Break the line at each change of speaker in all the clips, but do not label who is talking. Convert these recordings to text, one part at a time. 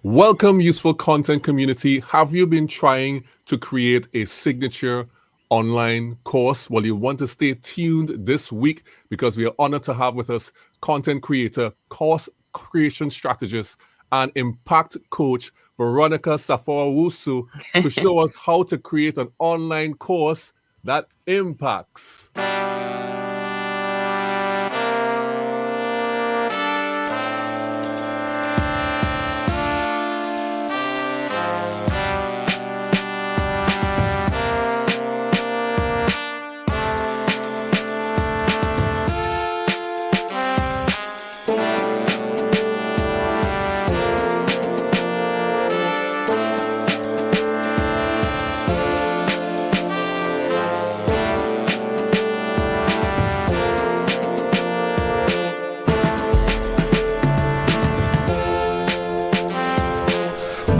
Welcome, useful content community. Have you been trying to create a signature online course? Well, you want to stay tuned this week because we are honored to have with us content creator, course creation strategist, and impact coach Veronica Safoa Owusu to show us how to create an online course that impacts.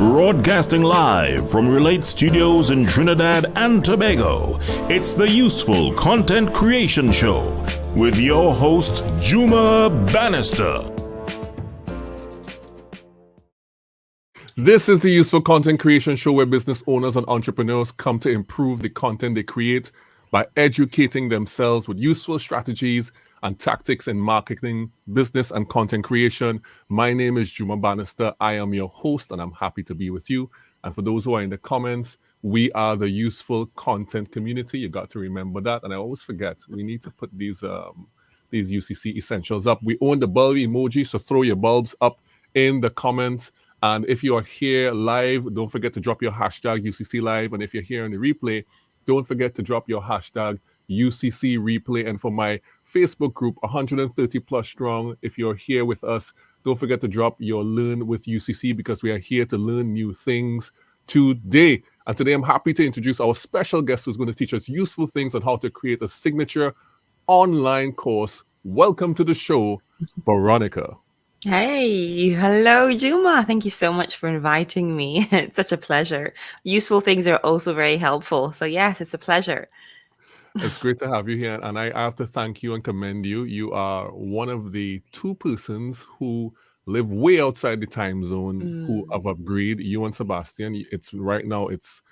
Broadcasting live from Relate Studios in Trinidad and Tobago, it's the Useful Content Creation Show with your host, Juma Bannister.
This is the Useful Content Creation Show where business owners and entrepreneurs come to improve the content they create by educating themselves with useful strategies and tactics in marketing, business, and content creation. My name is Juma Bannister. I am your host, and I'm happy to be with you. And for those who are in the comments, we are the Useful Content Community. You got to remember that. And I always forget, we need to put these UCC essentials up. We own the bulb emoji, so throw your bulbs up in the comments. And if you are here live, don't forget to drop your hashtag UCC Live. And if you're here on the replay, don't forget to drop your hashtag UCC replay. And for my Facebook group, 130 plus strong, if you're here with us, don't forget to drop your Learn with UCC because we are here to learn new things today. And today I'm happy to introduce our special guest who's going to teach us useful things on how to create a signature online course. Welcome to the show, Veronica.
Hey, hello, Juma. Thank you so much for inviting me. It's such a pleasure. Useful things are also very helpful. So yes, it's a pleasure.
It's great to have you here. And I have to thank you and commend you. You are one of the two persons who live way outside the time zone who have upgraded. You and Sebastian. It's right now, is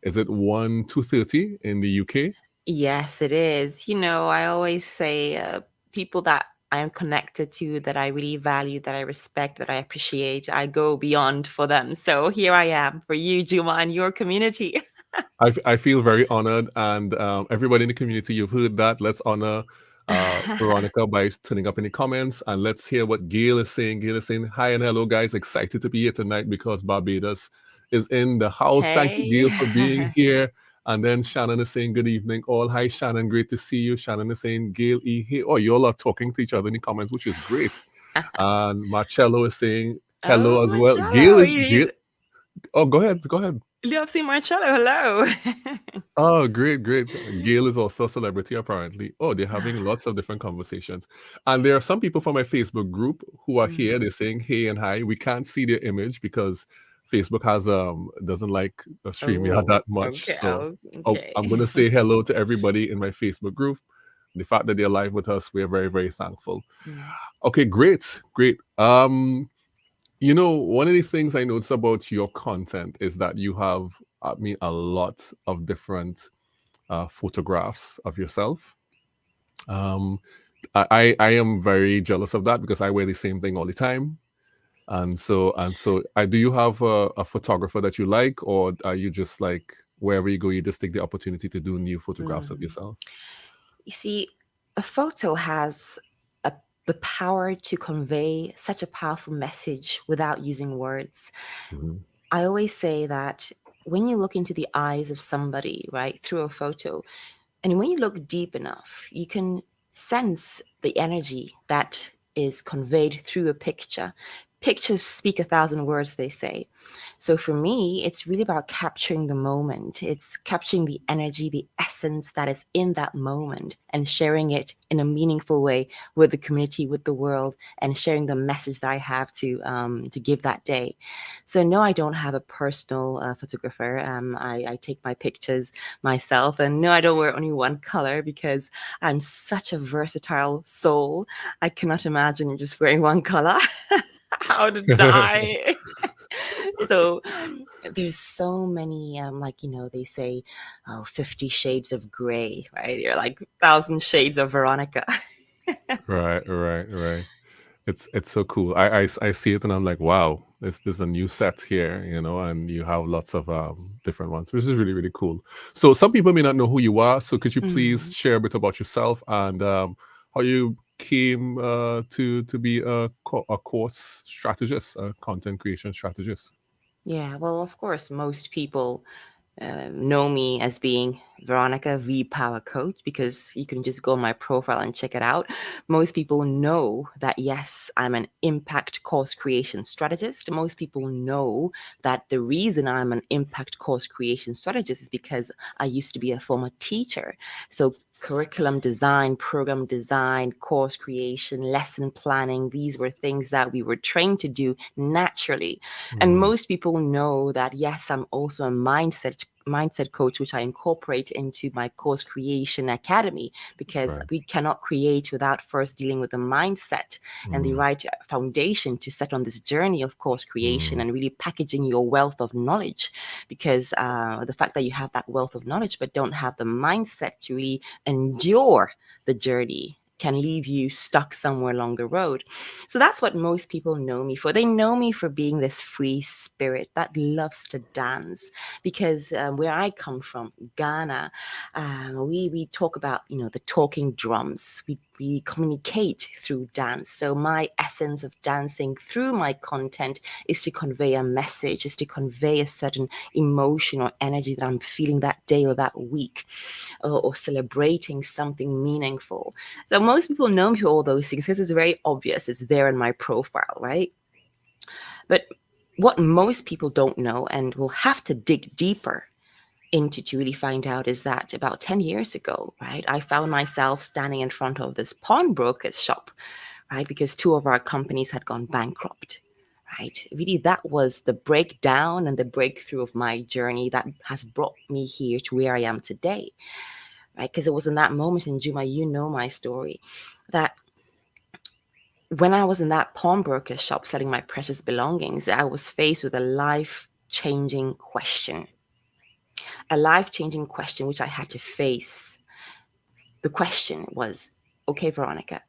it 2:30 in the UK?
Yes, it is. I always say people that I'm connected to, that I really value, that I respect, that I appreciate, I go beyond for them. So here I am for you, Juma, and your community.
I feel very honored, and everybody in the community, you've heard that. Let's honor Veronica by turning up in the comments, and let's hear what Gail is saying. Gail is saying, hi and hello, guys. Excited to be here tonight because Barbados is in the house.
Hey.
Thank you, Gail, for being here. And then Shannon is saying, good evening, all. Hi, Shannon. Great to see you. Shannon is saying, Gail E. Hey. Oh, you all are talking to each other in the comments, which is great. And Marcello is saying hello as well. Gail. Oh, go ahead.
I've seen Marcello. Hello.
Oh, great. Gail is also a celebrity, apparently. Oh, they're having lots of different conversations. And there are some people from my Facebook group who are here. They're saying hey and hi. We can't see their image because Facebook doesn't like StreamYard that much.
Okay,
so
okay.
I'm going to say hello to everybody in my Facebook group. The fact that they're live with us, we are very, very thankful. Okay, great. One of the things I noticed about your content is that you have, a lot of different photographs of yourself. I am very jealous of that because I wear the same thing all the time. And so, do you have a photographer that you like, or are you just like wherever you go, you just take the opportunity to do new photographs of yourself?
You see, a photo has the power to convey such a powerful message without using words. I always say that when you look into the eyes of somebody, right, through a photo, and when you look deep enough, you can sense the energy that is conveyed through a picture. Pictures speak 1,000 words, they say. So for me, it's really about capturing the moment. It's capturing the energy, the essence that is in that moment, and sharing it in a meaningful way with the community, with the world, and sharing the message that I have to give that day. So no, I don't have a personal photographer. I take my pictures myself, and no, I don't wear only one color because I'm such a versatile soul. I cannot imagine just wearing one color. I would die. So there's so many, like, they say, 50 shades of gray, right? You're like 1,000 shades of Veronica.
Right. It's so cool. I see it and I'm like, wow, there's a new set here, and you have lots of different ones, which is really, really cool. So some people may not know who you are. So could you please
Mm.
share a bit about yourself and how you came to be a course strategist, a content creation strategist?
Yeah, well, of course, most people know me as being Veronica V Power Coach, because you can just go on my profile and check it out. Most people know that, yes, I'm an impact course creation strategist. Most people know that the reason I'm an impact course creation strategist is because I used to be a former teacher. So curriculum design, program design, course creation, lesson planning, these were things that we were trained to do naturally. And
Mm,
most people know that, yes, I'm also a mindset coach, which I incorporate into my course creation academy, because
right.
we cannot create without first dealing with the mindset and the
Mm,
right foundation to set on this journey of course creation
mm,
and really packaging your wealth of knowledge. Because the fact that you have that wealth of knowledge but don't have the mindset to really endure the journey can leave you stuck somewhere along the road. So that's what most people know me for. They know me for being this free spirit that loves to dance. Because where I come from, Ghana, we talk about, the talking drums. We communicate through dance. So my essence of dancing through my content is to convey a message, is to convey a certain emotion or energy that I'm feeling that day or that week, or celebrating something meaningful. So most people know me for all those things because it's very obvious. It's there in my profile, right? But what most people don't know and will have to dig deeper into to really find out is that about 10 years ago, right, I found myself standing in front of this pawnbroker's shop, right, because two of our companies had gone bankrupt. Right. Really, that was the breakdown and the breakthrough of my journey that has brought me here to where I am today. Right. Because it was in that moment, in Juma, you know my story, that when I was in that pawnbroker's shop selling my precious belongings, I was faced with a life-changing question. A life-changing question which I had to face. The question was, okay, Veronica,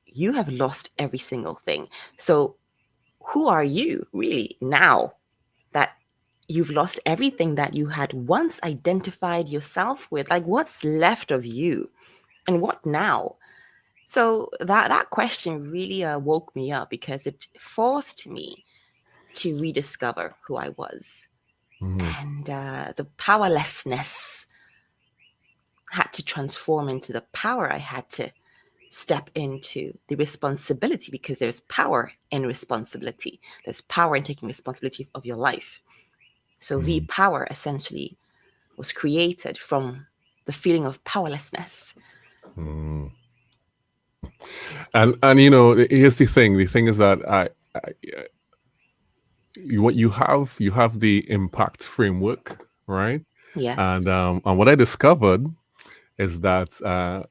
you have lost every single thing. So who are you really now that you've lost everything that you had once identified yourself with? Like, what's left of you? And what now? So that question really woke me up, because it forced me to rediscover who I was.
mm,
And the powerlessness had to transform into the power. I had to step into the responsibility, because there's power in responsibility. There's power in taking responsibility of your life. So V
mm,
power essentially was created from the feeling of powerlessness.
mm. And here's the thing. The thing is that what you have the impact framework, right?
Yes.
And what I discovered is that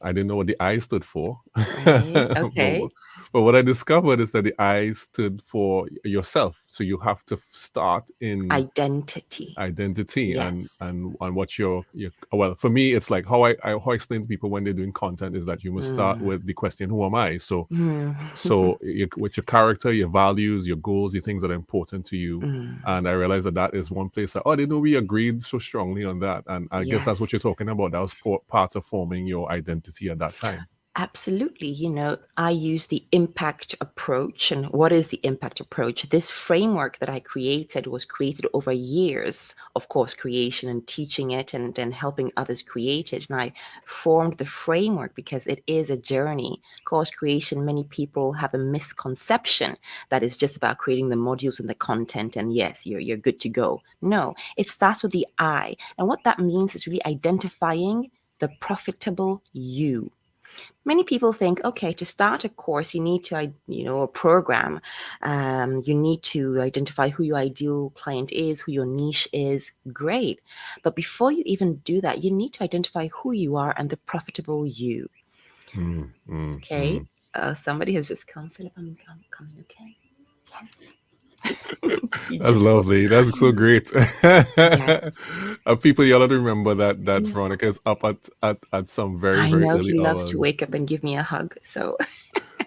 I didn't know what the I stood for,
Right.
but,
Okay.
but what I discovered is that the I stood for yourself. So you have to start in
Identity.
identity
Yes.
and what your well, for me it's like how I explain to people when they're doing content is that you must start
Mm.
with the question, who am I? So
Mm.
with your character, your values, your goals, the things that are important to you.
Mm.
And I realized that is one place that, I didn't know we agreed so strongly on that. And I guess that's
Yes.
what you're talking about. That was part of forming your identity at that time.
Absolutely. I use the impact approach. And what is the impact approach? This framework that I created was created over years of course creation and teaching it, and then helping others create it. And I formed the framework because it is a journey. Course creation, many people have a misconception that it's just about creating the modules and the content, and yes, you're good to go. No, it starts with the I. And what that means is really identifying the profitable you. Many people think, okay, to start a course, you need to, a program. You need to identify who your ideal client is, who your niche is. Great. But before you even do that, you need to identify who you are and the profitable you.
Mm, mm,
Okay.
mm.
Somebody has just come. Philip, I'm coming. Okay. Yes. You
That's
just walk
lovely. That's so
behind.
great.
Yes.
People, you all to remember that
Yes.
Veronica is up at some very,
I
very
know
early
he loves to
hours.
wake up and give me a hug. So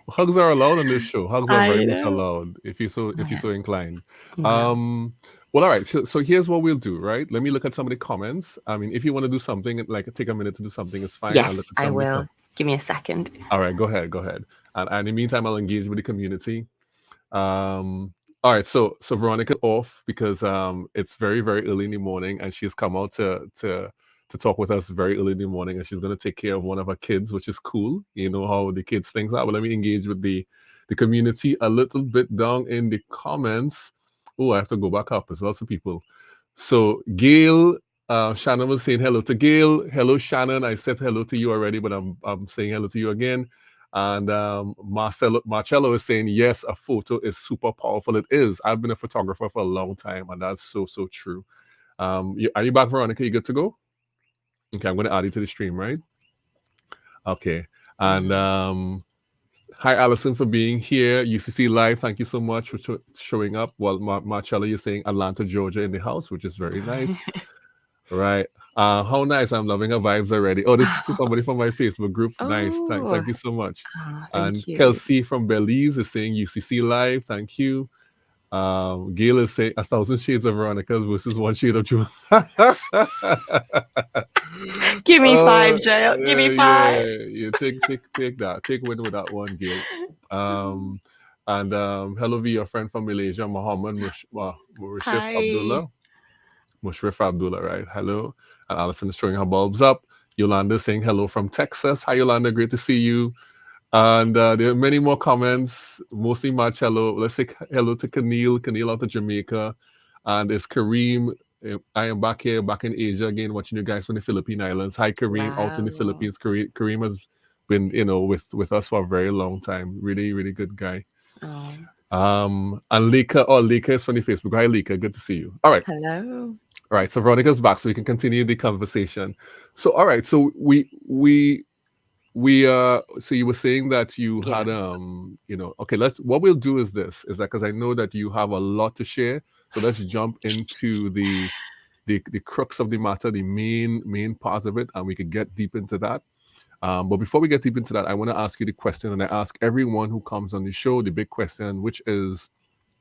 Hugs are allowed on this show. Hugs are very
I
much
know.
allowed if you're
Yeah.
so inclined.
Wow.
Um, well, all right. So here's what we'll do, right? Let me look at some of the comments. I mean, if you want to do something, like take a minute to do something, it's fine. I'll look
Yes,
at
I
some of the
will. Give me a second.
All right, go ahead, go ahead. And in the meantime, I'll engage with the community. Um, all right, so Veronica's off because it's very, very early in the morning, and she's come out to talk with us very early in the morning, and she's going to take care of one of her kids, which is cool. You know how the kids things are. But let me engage with the community a little bit down in the comments. Oh, I have to go back up. There's lots of people. So Gail, Shannon was saying hello to Gail. Hello, Shannon. I said hello to you already, but I'm saying hello to you again. And Marcello is saying, yes, a photo is super powerful. It is. I've been a photographer for a long time, and that's so, so true. Are you back, Veronica? You good to go? Okay, I'm going to add you to the stream, right? Okay. And hi, Allison, for being here. UCC Live, thank you so much for showing up. Well, Marcello, you're saying Atlanta, Georgia in the house, which is very nice. Right. How nice. I'm loving her vibes already. Oh, this is somebody from my Facebook group. Nice. Thank
Oh,
you so much. And
thank you.
Kelsey from Belize is saying UCC Live. Thank you. Gail is saying 1,000 shades of Veronica versus one shade of June.
Give me
Oh,
5, Jail. Give me
yeah.
5.
You take that. Take win with that one, Gail. And hello, V, your friend from Malaysia, Muhammad Mushrif
Hi.
Abdullah. Mushrif Abdullah, right? Hello. And Alison is throwing her bulbs up. Yolanda saying hello from Texas. Hi, Yolanda. Great to see you. And there are many more comments, mostly Marcello. Let's say hello to Keneal out of Jamaica. And it's Kareem. I am back here, back in Asia again, watching you guys from the Philippine Islands. Hi, Kareem, out in the
Wow.
Philippines. Kareem has been, with us for a very long time. Really, really good guy.
Oh,
And Lika is from the Facebook. Hi, Lika. Good to see you. All right.
hello.
All right, so Veronica's back, so we can continue the conversation. So, all right, so so you were saying that you
Yeah.
had okay, what we'll do is that because I know that you have a lot to share, so let's jump into the crux of the matter, the main part of it, and we could get deep into that. But before we get deep into that, I want to ask you the question, and I ask everyone who comes on the show the big question, which is,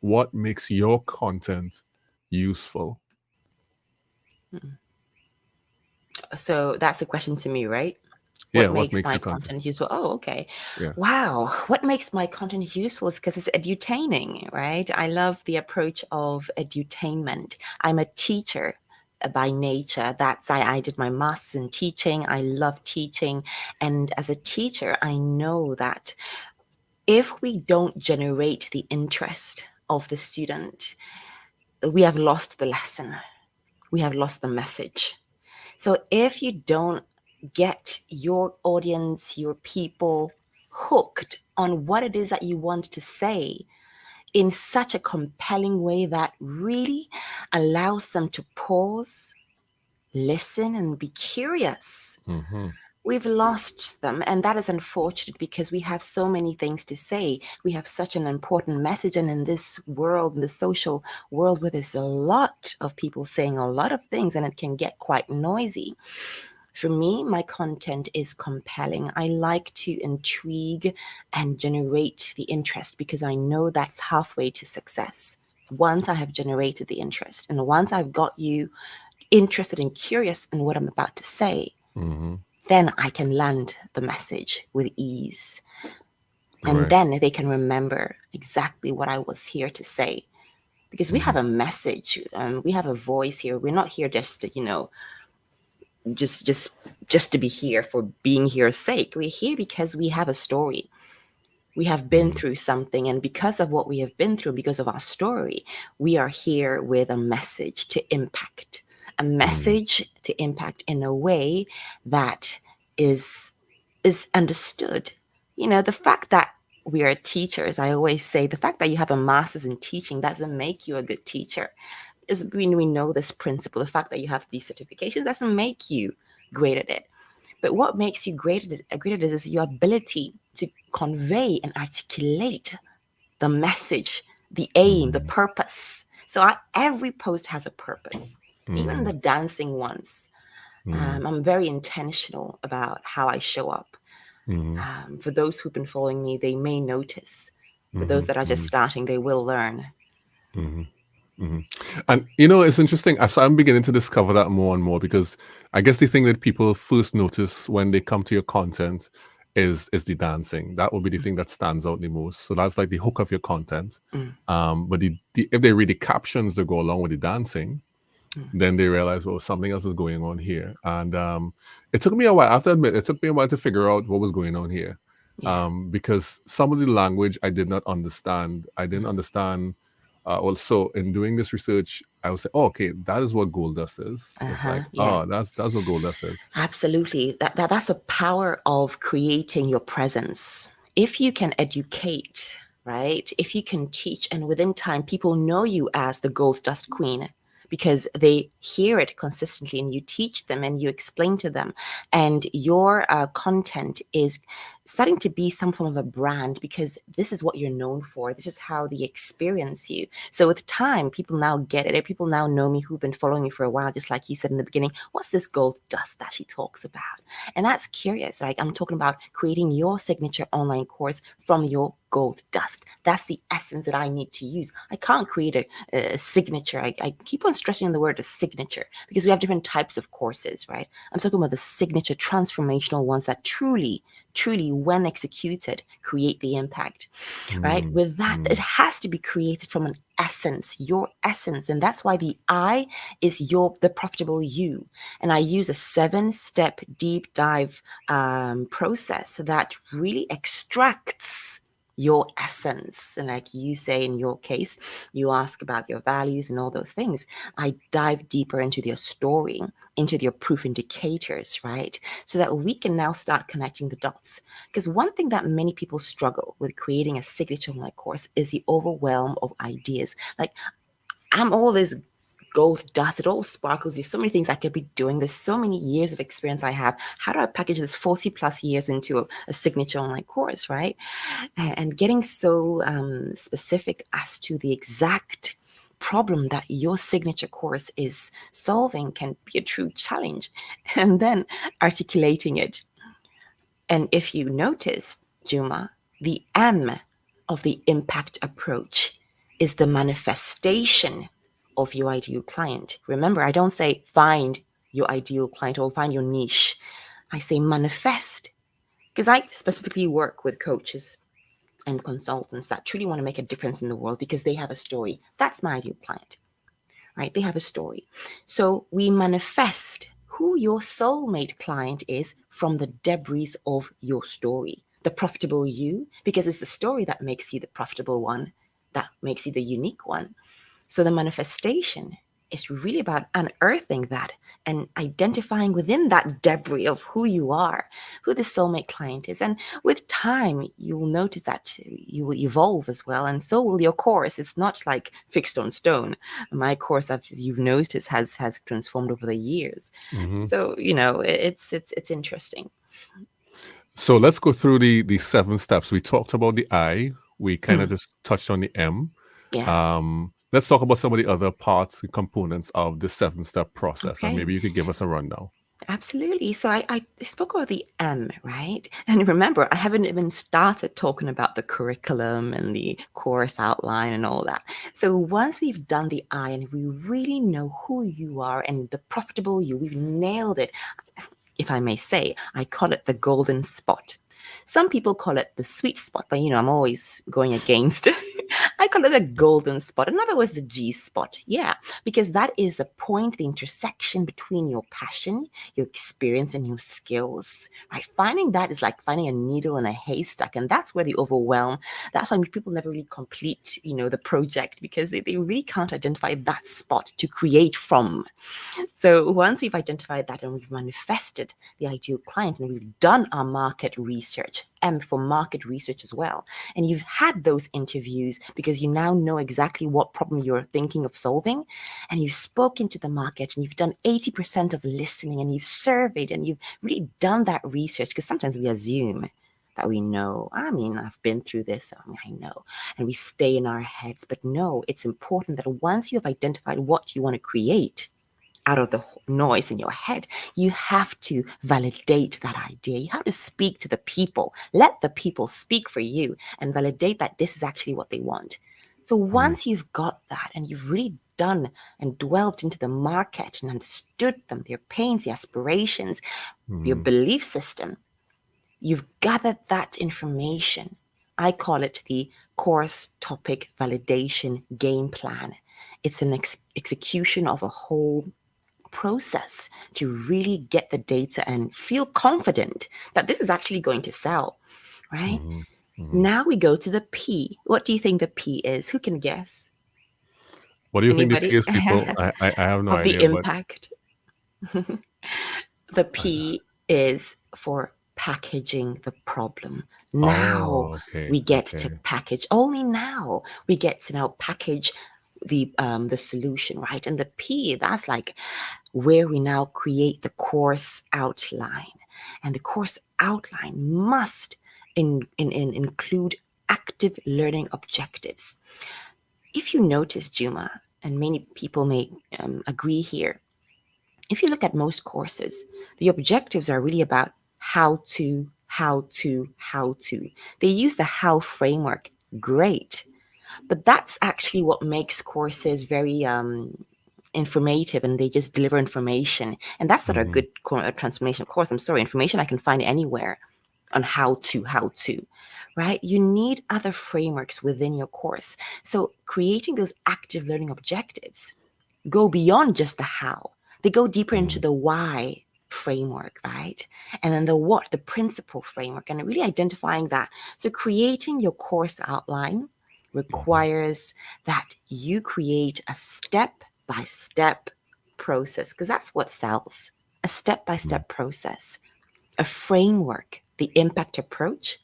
what makes your content useful?
So that's a question to me, right?
Yeah,
What
what
makes
makes
my
your content?
content useful? Oh, okay.
Yeah.
Wow. What makes my content useful is because it's edutaining, right? I love the approach of edutainment. I'm a teacher by nature. I did my master's in teaching. I love teaching. And as a teacher, I know that if we don't generate the interest of the student, we have lost the lesson. We have lost the message. So if you don't get your audience, your people hooked on what it is that you want to say in such a compelling way that really allows them to pause, listen, and be curious, we've lost them. And that is unfortunate because we have so many things to say. We have such an important message. And in this world, in the social world where there's a lot of people saying a lot of things and it can get quite noisy, for me, my content is compelling. I like to intrigue and generate the interest because I know that's halfway to success. Once I have generated the interest and once I've got you interested and curious in what I'm about to say, then I can land the message with ease. And
Right.
then they can remember exactly what I was here to say. Because we have a message, we have a voice here. We're not here just to, just to be here for being here's sake. We're here because we have a story. We have been through something, and because of what we have been through, because of our story, we are here with a message to impact. A message to impact in a way that is understood. The fact that we are teachers, I always say, the fact that you have a master's in teaching doesn't make you a good teacher. We know this principle. The fact that you have these certifications doesn't make you great at it. But what makes you great at it is your ability to convey and articulate the message, the aim, the purpose. So every post has a purpose, even the dancing ones. I'm very intentional about how I show up. For those who've been following me, they may notice. For those that are just starting, they will learn.
And it's interesting. So I'm beginning to discover that more and more, because I guess the thing that people first notice when they come to your content is the dancing. That will be the thing that stands out the most. So that's like the hook of your content. But if they read the captions that go along with the dancing, then they realize, well, something else is going on here. And it took me a while. I have to admit, it took me a while to figure out what was going on here, because some of the language I did not understand. I didn't understand. Also, in doing this research, I was like, oh, okay, that is what gold dust is. It's like, oh, that's what gold dust is.
Absolutely. That's the power of creating your presence. If you can educate, right? If you can teach, and within time, people know you as the gold dust queen, because they hear it consistently, and you teach them and you explain to them, and your content is starting to be some form of a brand, because this is what you're known for. This is how they experience you. So with time, people now get it. People now know me, who've been following me for a while, just like you said in the beginning. What's this gold dust that she talks about? And that's curious, right? I'm talking about creating your signature online course from your gold dust. That's the essence that I need to use. I can't create a signature. I keep on stressing the word a signature, because we have different types of courses, right? I'm talking about the signature transformational ones that truly, when executed, create the impact, right? With that, it has to be created from an essence, your essence. And that's why the I is the profitable you. And I use a 7-step deep dive process that really extracts your essence. And like you say, in your case, you ask about your values and all those things. I dive deeper into your story, into your proof indicators, right? So that we can now start connecting the dots. Because one thing that many people struggle with creating a signature online course is the overwhelm of ideas. Like, I'm all this gold dust, it all sparkles. There's so many things I could be doing. There's so many years of experience I have. How do I package this 40 plus years into a signature online course, right? And getting so specific as to the exact problem that your signature course is solving can be a true challenge. And then articulating it. And if you notice, Juma, the M of the impact approach is the manifestation of your ideal client. Remember, I don't say find your ideal client or find your niche. I say manifest, because I specifically work with coaches and consultants that truly want to make a difference in the world because they have a story. That's my ideal client, right? They have a story. So we manifest who your soulmate client is from the debris of your story. The profitable you, because it's the story that makes you the profitable one, that makes you the unique one. So the manifestation is really about unearthing that and identifying within that debris of who you are, who the soulmate client is. And with time, you will notice that you will evolve as well. And so will your course. It's not like fixed on stone. My course, as you've noticed, has transformed over the years. So, it's interesting.
So let's go through the 7 steps. We talked about the I. We kind of just touched on the M.
Yeah.
Let's talk about some of the other parts and components of the 7-step process, and
Okay.
maybe you could give us a rundown.
Absolutely. So I spoke about the M, right? And remember, I haven't even started talking about the curriculum and the course outline and all that. So once we've done the I and we really know who you are and the profitable you, we've nailed it. If I may say, I call it the golden spot. Some people call it the sweet spot, but I'm always going against it. I call it the golden spot. In other words, the G spot. Yeah, because that is the point, the intersection between your passion, your experience, and your skills, right? Finding that is like finding a needle in a haystack. And that's where the overwhelm, that's why people never really complete, the project, because they really can't identify that spot to create from. So once we've identified that and we've manifested the ideal client and we've done our market research, and for market research as well, and you've had those interviews because you now know exactly what problem you're thinking of solving, and you've spoken to the market and you've done 80% of listening and you've surveyed and you've really done that research, because sometimes we assume that we know. I mean, I've been through this, I know. And we stay in our heads. But no, it's important that once you have identified what you want to create out of the noise in your head, you have to validate that idea. You have to speak to the people. Let the people speak for you and validate that this is actually what they want. So once you've got that and you've really done and delved into the market and understood them, their pains, their aspirations, your belief system, you've gathered that information. I call it the course topic validation game plan. It's an execution of a whole process to really get the data and feel confident that this is actually going to sell, right? Now we go to the P. What do you think the P is? Who can guess?
What do you think the
Anybody?
P is, people? I have no
Of the
idea. But
impact. The P is for packaging the problem. Now we get to package. Only now we get to now package the solution, right? And the P, that's like where we now create the course outline. And the course outline must include active learning objectives. If you notice, Juma, and many people may agree here, if you look at most courses, the objectives are really about how to. They use the how framework. Great. But that's actually what makes courses very informative, and they just deliver information. And that's not a good transformation course. I'm sorry, information I can find anywhere on how to, right? You need other frameworks within your course. So creating those active learning objectives go beyond just the how. They go deeper into the why framework, right? And then the what, the principle framework, and really identifying that. So creating your course outline requires that you create a step-by-step process, because that's what sells. A step-by-step process, a framework, the impact approach.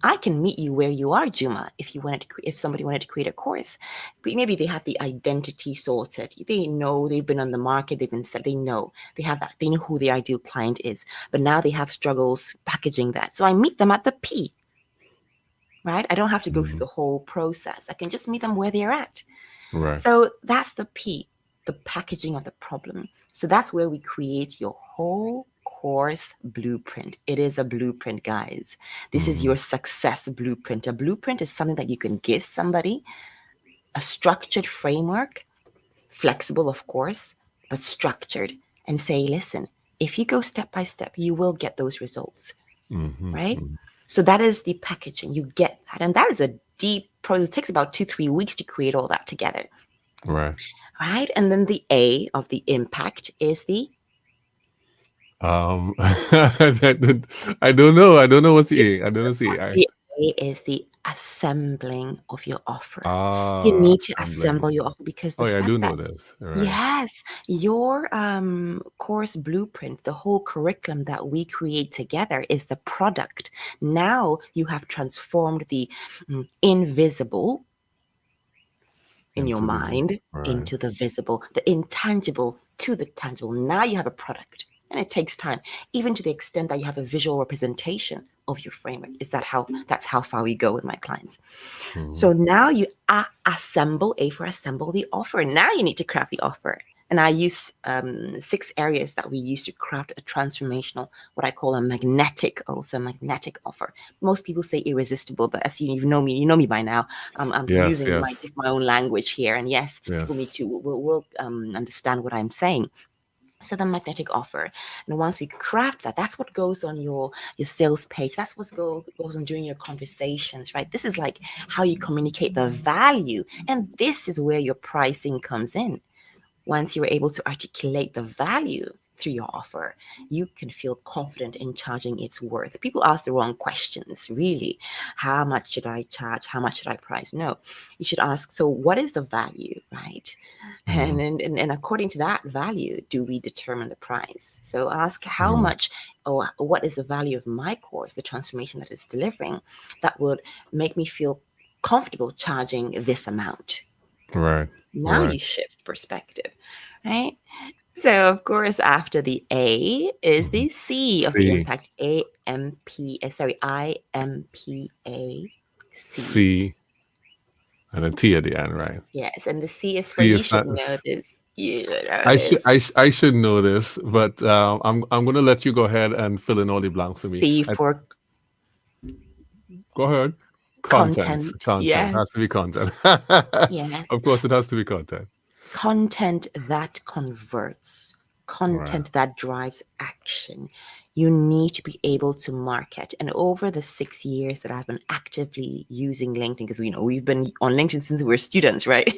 I can meet you where you are, Juma, if somebody wanted to create a course. But maybe they have the identity sorted. They know they've been on the market, they've been said, they know they have that, they know who their ideal client is. But now they have struggles packaging that. So I meet them at the P. Right? I don't have to go through the whole process. I can just meet them where they're at.
right.
So that's the P, the packaging of the problem. So that's where we create your whole course blueprint. It is a blueprint, guys. This is your success blueprint. A blueprint is something that you can give somebody, a structured framework, flexible, of course, but structured, and say, listen, if you go step by step, you will get those results, right? So that is the packaging. You get that. And that is a deep process. It takes about 2-3 weeks to create all that together.
Right.
Right. And then the A of the impact is the
I don't know. I don't know what's the A. I don't know what's the A.
the A is the assembling of your offer. You need to assemble your offer, because the
I
fact
do
that
know this. Right.
yes, your course blueprint, the whole curriculum that we create together is the product. Now you have transformed the invisible in your mind into the visible, the intangible to the tangible. Now you have a product, and it takes time, even to the extent that you have a visual representation of your framework. That's how far we go with my clients. So now you assemble, A for assemble, the offer. Now you need to craft the offer. And I use 6 areas that we use to craft a transformational, what I call a magnetic offer. Most people say irresistible, but as you know me by now. I'm using my own language here. And people need to will understand what I'm saying. So the magnetic offer. And once we craft that, that's what goes on your sales page. That's what goes on during your conversations, right? This is like how you communicate the value. And this is where your pricing comes in. Once you're able to articulate the value through your offer, you can feel confident in charging its worth. People ask the wrong questions, really. How much should I charge? How much should I price? No, you should ask, so what is the value, right? And according to that value, do we determine the price? So ask how much, or what is the value of my course, the transformation that it's delivering, that would make me feel comfortable charging this amount.
Right.
Now you shift perspective, right? So, of course, after the A is
Mhm.
the C of the
C,
impact. IMPA C.
C, and a T at the end, right?
Yes, and the C is for
C
you
is
should
not.
know this. You should know this.
I should know this, but I'm gonna let you go ahead and fill in all the blanks for me.
C for
Go ahead. Content,
content.
content has to
Yes.
be content.
Yes.
Of course, it has to be content.
Content that converts,
Right,
content that drives action. You need to be able to market. And over the 6 years that I've been actively using LinkedIn, because we've been on LinkedIn since we were students, right?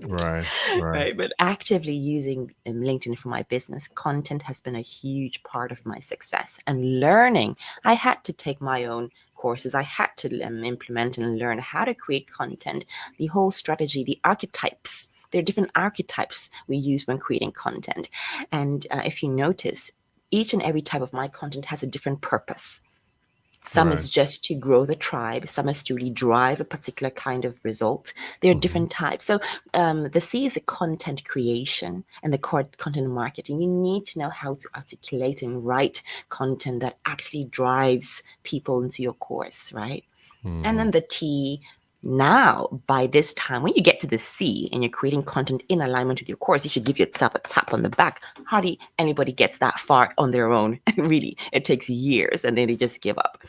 right, right.
Right, but actively using LinkedIn for my business, content has been a huge part of my success. And learning, I had to take my own courses. I had to implement and learn how to create content, the whole strategy, the archetypes. There are different archetypes we use when creating content. And if you notice, each and every type of my content has a different purpose. Some
Right.
is just to grow the tribe. Some is to really drive a particular kind of result. There are
Mhm.
different types. So the C is the content creation and the content marketing. You need to know how to articulate and write content that actually drives people into your course, right? And then
Mhm.
the T, now by this time, when you get to the C and you're creating content in alignment with your course, you should give yourself a tap on the back. Hardly anybody gets that far on their own. Really, it takes years and then they just give up.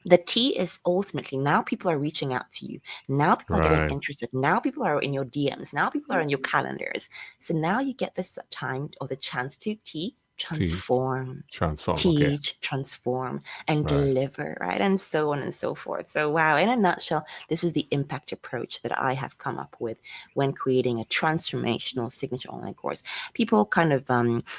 The T is ultimately now people are reaching out to you. Now people are getting
Right.
interested. Now people are in your DMs. Now people are in your calendars. So now you get this time or the chance to
T,
transform,
transform. Okay.
teach, transform, and
Right.
deliver, right? And so on and so forth. So, wow, in a nutshell, this is the impact approach that I have come up with when creating a transformational signature online course. People kind of,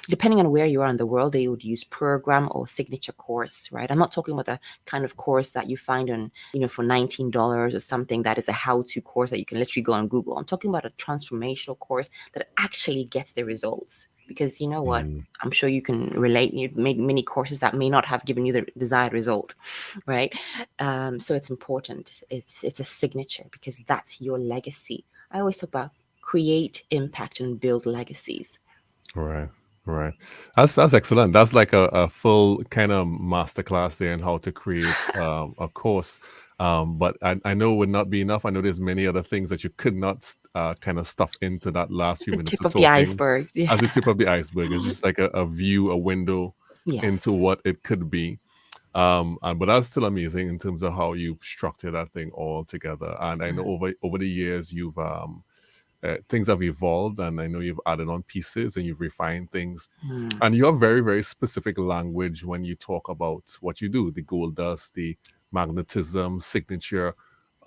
depending on where you are in the world, they would use program or signature course, right? I'm not talking about the kind of course that you find on, for $19 or something that is a how-to course that you can literally go on Google. I'm talking about a transformational course that actually gets the results. Because you know what?
Mm.
I'm sure you can relate. You've made many courses that may not have given you the desired result, right? So it's important. It's a signature because that's your legacy. I always talk about create impact and build legacies.
Right. Right. That's excellent. That's like a full kind of masterclass there in how to create a course. But I know it would not be enough. I know there's many other things that you could not kind of stuff into that last
It's
few
the
minutes
tip
of
of the
talking
iceberg.
as the
Yeah.
tip of the iceberg. It's just like a view, a window into
Yes.
what it could be. But that's still amazing in terms of how you structure that thing all together. And I know over the years you've things have evolved, and I know you've added on pieces and you've refined things.
Mm.
And you have very, very specific language when you talk about what you do, the gold dust, the magnetism, signature.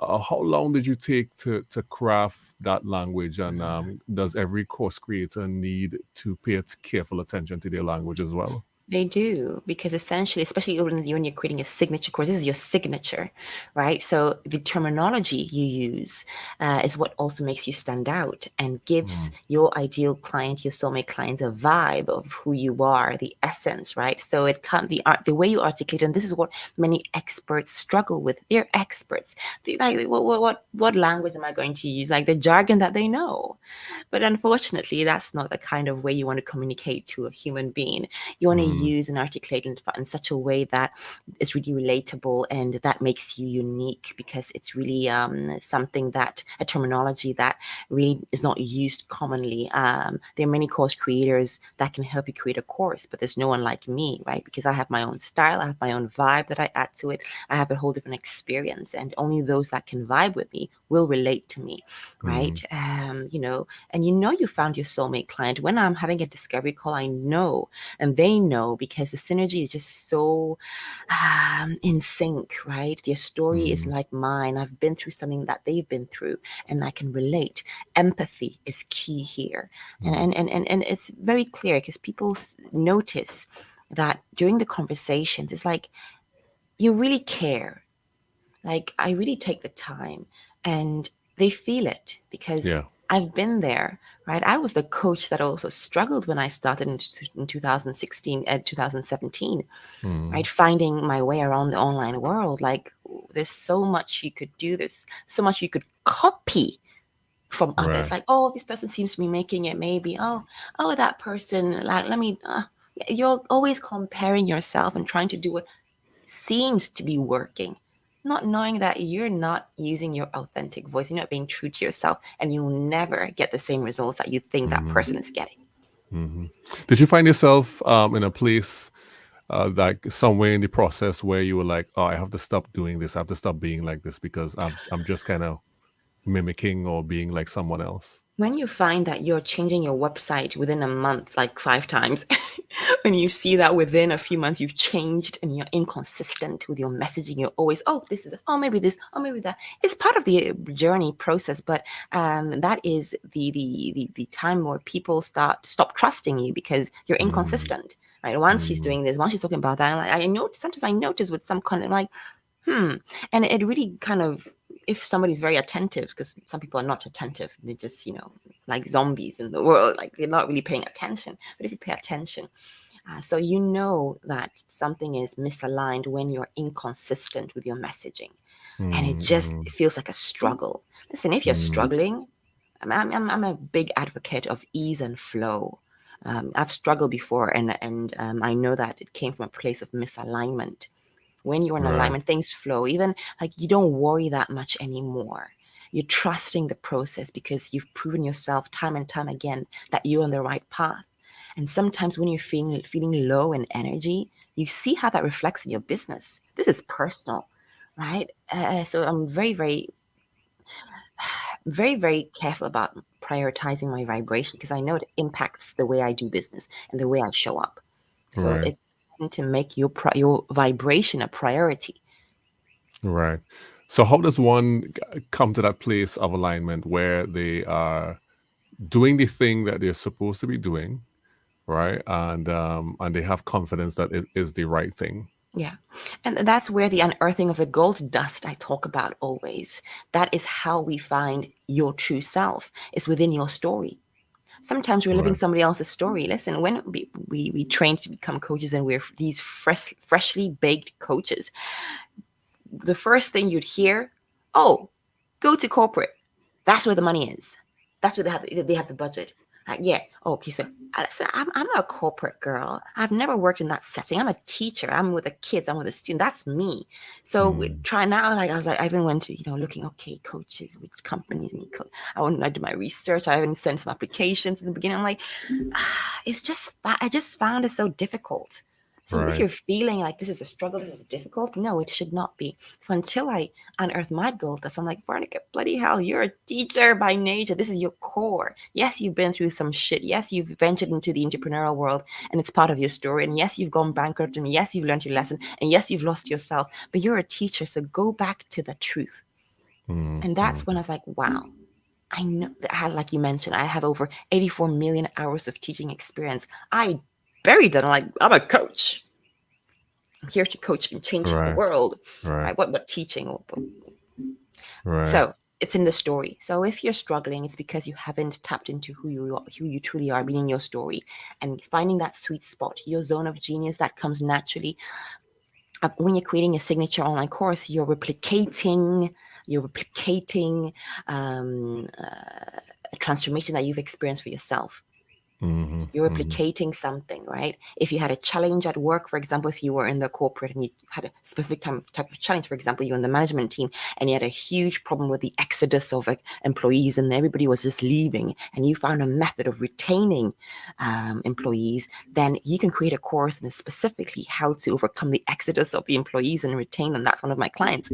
How long did you take to craft that language? And does every course creator need to pay careful attention to their language as well?
They do, because essentially, especially when you're creating a signature course, this is your signature, right? So the terminology you use is what also makes you stand out and gives
Mm,
your ideal client, your soulmate client, a vibe of who you are, the essence, right? So it can't the art, the way you articulate, and this is what many experts struggle with. They're experts. Like, what language am I going to use? Like the jargon that they know. But unfortunately, that's not the kind of way you want to communicate to a human being. You want to
mm,
use and articulate in such a way that is really relatable and that makes you unique, because it's really something that a terminology that really is not used commonly. There are many course creators that can help you create a course, but there's no one like me, right? Because I have my own style, I have my own vibe that I add to it. I have a whole different experience, and only those that can vibe with me will relate to me, right?
mm,
And you found your soulmate client. When I'm having a discovery call, I know, and they know, because the synergy is just so in sync, right? Their story is
mm,
like mine. I've been through something that they've been through, and I can relate. Empathy is key here, and
mm.
and it's very clear because people notice that during the conversations, it's like you really care. Like, I really take the time, and they feel it because
Yeah.
I've been there, right? I was the coach that also struggled when I started in 2016 and 2017, right?
Mm,
Finding my way around the online world. Like, there's so much you could do, there's so much you could copy, from others.
Right.
Like, oh, this person seems to be making it. Maybe, oh, that person. Like, let me. You're always comparing yourself and trying to do what seems to be working, not knowing that you're not using your authentic voice. You're not being true to yourself, and you'll never get the same results that you think that person is getting.
Did you find yourself in a place like somewhere in the process where you were like, oh, I have to stop doing this. I have to stop being like this because I'm just kind of mimicking or being like someone else?
When you find that you're changing your website within a month like 5 times, when you see that within a few months you've changed and you're inconsistent with your messaging, you're always, oh, this is, oh, maybe this, oh, maybe that. It's part of the journey process, but that is the time where people stop trusting you because you're inconsistent. Right? Once she's doing this, once she's talking about that, like, sometimes I notice with some content, like, and it really kind of, if somebody's very attentive, because some people are not attentive, they're just, like zombies in the world, like they're not really paying attention. But if you pay attention, so you know that something is misaligned when you're inconsistent with your messaging, and it just feels like a struggle. Listen, if you're struggling, I'm a big advocate of ease and flow. I've struggled before, and I know that it came from a place of misalignment. When you're in alignment, things flow. Even like you don't worry that much anymore. You're trusting the process because you've proven yourself time and time again that you're on the right path. And sometimes when you're feeling low in energy, you see how that reflects in your business. This is personal, right? So I'm very, very, very, very careful about prioritizing my vibration because I know it impacts the way I do business and the way I show up. So it's to make your vibration a priority.
Right. So how does one come to that place of alignment where they are doing the thing that they're supposed to be doing, right? And they have confidence that it is the right thing.
Yeah. And that's where the unearthing of the gold dust I talk about always. That is how we find your true self. It's within your story. Sometimes we're living somebody else's story. Listen, when we train to become coaches and we're these freshly baked coaches, the first thing you'd hear, oh, go to corporate. That's where the money is. That's where they have the budget. Yeah. Okay. So I'm not a corporate girl. I've never worked in that setting. I'm a teacher. I'm with the kids. I'm with the student. That's me. So we try now. Like I even went to looking. Okay, coaches, which companies need coach. I did my research. I even sent some applications in the beginning. I'm like, I just found it so difficult. So if you're feeling like this is a struggle, this is difficult, no, it should not be. So until I unearth my gold dust, I'm like, Veronica, bloody hell, you're a teacher by nature. This is your core. Yes, you've been through some shit. Yes, you've ventured into the entrepreneurial world and it's part of your story. And yes, you've gone bankrupt. And yes, you've learned your lesson. And yes, you've lost yourself. But you're a teacher. So go back to the truth. And that's when I was like, wow. I know, like you mentioned, I have over 84 million hours of teaching experience. I buried that. I'm a coach. I'm here to coach and change the world. Right? What teaching? So it's in the story. So if you're struggling, it's because you haven't tapped into who you truly are, meaning your story, and finding that sweet spot, your zone of genius that comes naturally. When you're creating a signature online course, you're replicating a transformation that you've experienced for yourself. You're replicating something, right? If you had a challenge at work, for example, if you were in the corporate and you had a specific type of challenge, for example, you're in the management team and you had a huge problem with the exodus of employees and everybody was just leaving, and you found a method of retaining employees, then you can create a course and specifically how to overcome the exodus of the employees and retain them. That's one of my clients,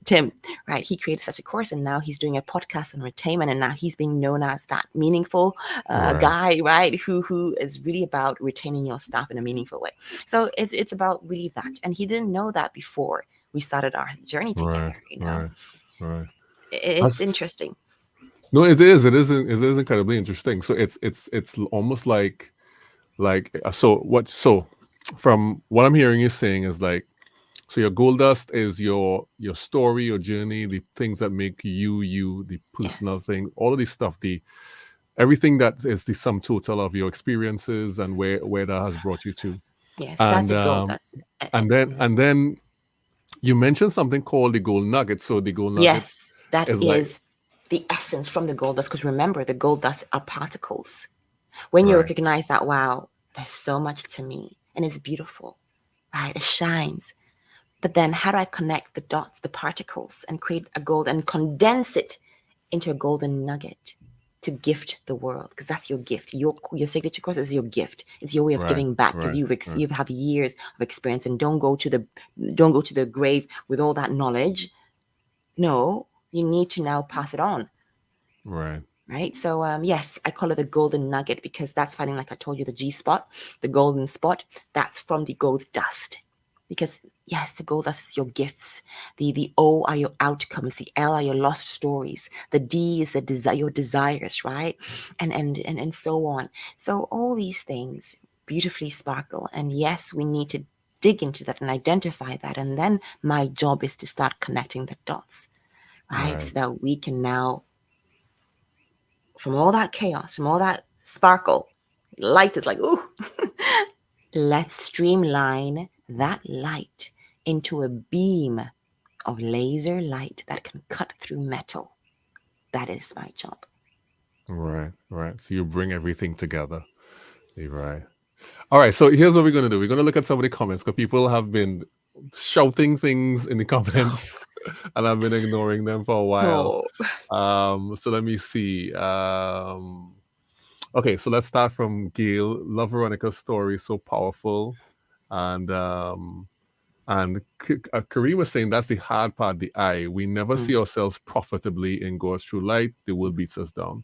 Tim, right? He created such a course and now he's doing a podcast on retainment, and now he's being known as that meaningful guy, right? Who is really about retaining your staff in a meaningful way. So it's about really that. And he didn't know that before we started our journey together.
Right.
It's interesting.
No, it is. It is incredibly interesting. So it's almost like so from what I'm hearing you saying is like, so your gold dust is your story, your journey, the things that make you, the personal thing, all of this stuff, everything that is the sum total of your experiences and where that has brought you to.
Yes,
and,
that's a gold dust.
And then you mentioned something called the gold nugget. So the gold nugget,
yes, that is the essence from the gold dust. Because remember, the gold dust are particles. When you
Right.
recognize that, wow, there's so much to me and it's beautiful, right? It shines. But then how do I connect the dots, the particles, and create a gold and condense it into a golden nugget to gift the world? Because that's your gift. Your signature course is your gift. It's your way of
Right.
giving back, because you've had years of experience, and don't go to the grave with all that knowledge. No, you need to now pass it on.
Right.
Right. So yes, I call it the golden nugget, because that's finding, like I told you, the G spot, the golden spot. That's from the gold dust. Because yes, the gold dust is your gifts. The O are your outcomes. The L are your lost stories. The D is your desires, right? And so on. So all these things beautifully sparkle. And yes, we need to dig into that and identify that. And then my job is to start connecting the dots, right? So that we can now, from all that chaos, from all that sparkle, light is like, ooh, let's streamline that light into a beam of laser light that can cut through metal. That is my job.
Right. Right. So you bring everything together. You're right. All right. So here's what we're going to do. We're going to look at some of the comments, because people have been shouting things in the comments and I've been ignoring them for a while. So let me see. Okay, so let's start from Gail. Love Veronica's story, so powerful. And Kareem was saying that's the hard part, the I. We never see ourselves profitably in God's true light. The world beats us down.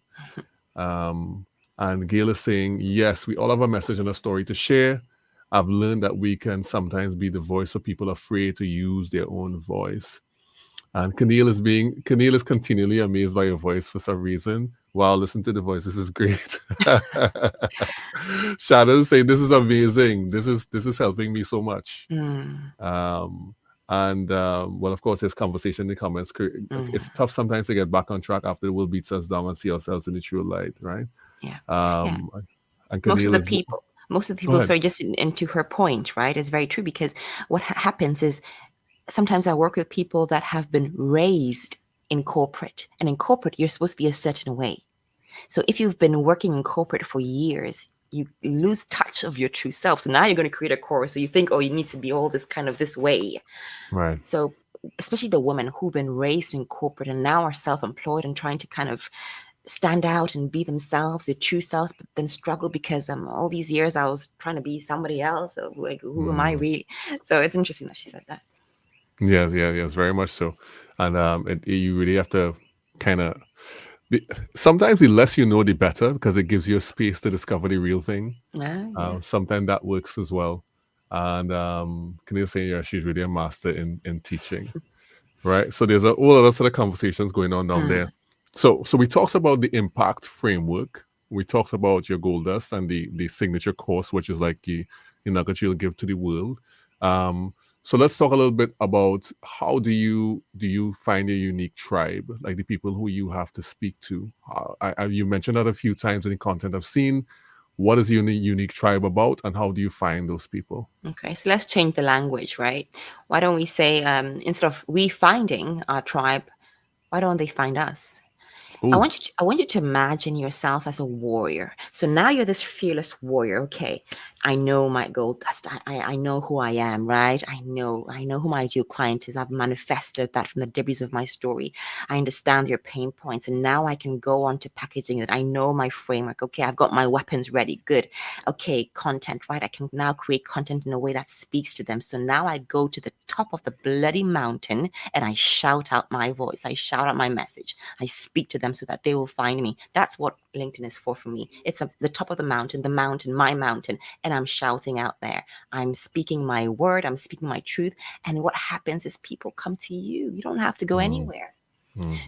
And Gail is saying, yes, we all have a message and a story to share. I've learned that we can sometimes be the voice for people afraid to use their own voice. And Keneal is continually amazed by your voice for some reason. Wow, listen to the voice. This is great. Shadow saying, this is amazing. This is helping me so much. Well, of course, there's conversation in the comments. It's tough sometimes to get back on track after the world beats us down and see ourselves in the true light, right?
Yeah.
And
most of the people, so just into her point, right? It's very true, because what happens is, sometimes I work with people that have been raised in corporate, and in corporate, you're supposed to be a certain way. So if you've been working in corporate for years, you lose touch of your true self. So now you're going to create a course. So you think, oh, you need to be all this way.
Right.
So especially the women who've been raised in corporate and now are self-employed and trying to kind of stand out and be themselves, their true selves, but then struggle because all these years I was trying to be somebody else. So like, who am I really? So it's interesting that she said that.
Yes, very much so. And you really have to kind of, sometimes the less you know, the better, because it gives you a space to discover the real thing. Sometimes that works as well. And can you say, yeah, she's really a master in teaching, right? So there's all other sort of conversations going on down there. So we talked about the impact framework. We talked about your gold dust and the signature course, which is like the nugget you'll give to the world. So let's talk a little bit about how do you find a unique tribe, like the people who you have to speak to. You mentioned that a few times in the content I've seen. What is your unique tribe about, and how do you find those people?
Okay, so let's change the language, right? Why don't we say, instead of we finding our tribe, why don't they find us? I want you to imagine yourself as a warrior. So now you're this fearless warrior. Okay, I know my gold dust. I know who I am, right? I know who my ideal client is. I've manifested that from the debris of my story. I understand your pain points, and now I can go on to packaging it. I know my framework. Okay, I've got my weapons ready. Good. Okay, content, right? I can now create content in a way that speaks to them. So now I go to the top of the bloody mountain and I shout out my voice. I shout out my message. I speak to them so that they will find me. That's what LinkedIn is for me. It's the top of the mountain, my mountain, and I'm shouting out there. I'm speaking my word. I'm speaking my truth. And what happens is people come to you. You don't have to go anywhere.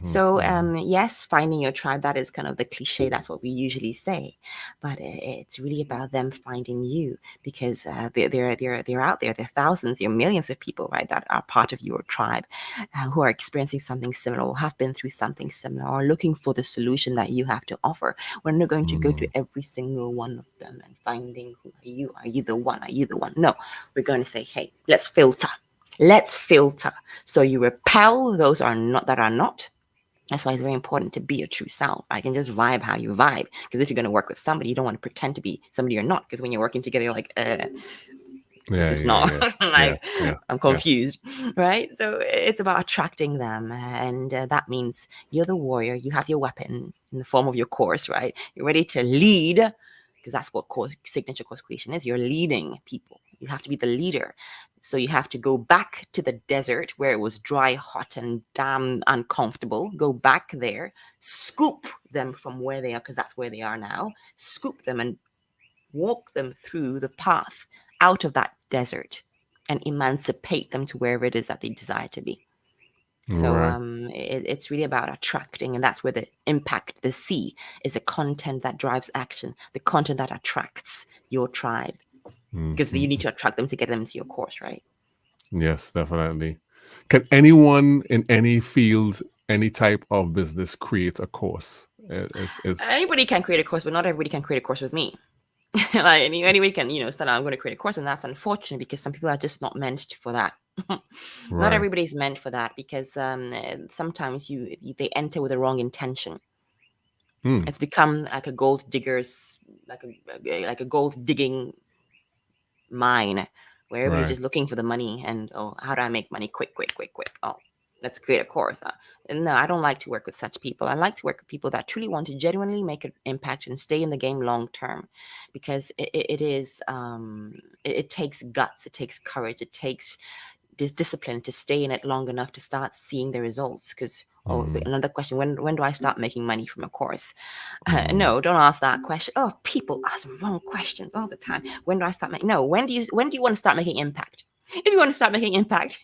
So yes, finding your tribe, that is kind of the cliche. That's what we usually say, but it's really about them finding you, because they're out there. There are thousands, there are millions of people, right, that are part of your tribe, who are experiencing something similar, or have been through something similar, or looking for the solution that you have to offer. We're not going to go to every single one of them and finding, who are you? Are you the one? Are you the one? No, we're going to say, hey, let's filter. So you repel those that are not, That's why it's very important to be your true self. I can just vibe how you vibe. Because if you're going to work with somebody, you don't want to pretend to be somebody you're not. Because when you're working together, you're like, this is not like, I'm confused, right? So it's about attracting them. And that means you're the warrior. You have your weapon in the form of your course, right? You're ready to lead, because that's what signature course creation is. You're leading people. You have to be the leader. So you have to go back to the desert where it was dry, hot, and damn uncomfortable. Go back there, scoop them from where they are, because that's where they are now. Scoop them and walk them through the path out of that desert and emancipate them to wherever it is that they desire to be. So it's really about attracting, and that's where the impact, the C, is the content that drives action, the content that attracts your tribe, because you need to attract them to get them into your course, right?
Yes, definitely. Can anyone in any field, any type of business create a course?
Anybody can create a course, but not everybody can create a course with me. Like anybody can, start out, I'm going to create a course, and that's unfortunate because some people are just not meant for that. Not everybody's meant for that, because sometimes they enter with the wrong intention. It's become like a gold diggers, like a gold digging mine, where everybody's just looking for the money and, how do I make money quick? Oh, let's create a course. And no, I don't like to work with such people. I like to work with people that truly want to genuinely make an impact and stay in the game long term, because it takes guts, it takes courage, it takes discipline to stay in it long enough to start seeing the results. Because another question, when do I start making money from a course? No, don't ask that question. People ask wrong questions all the time. When do I start making? No, when do you want to start making impact? If you want to start making impact,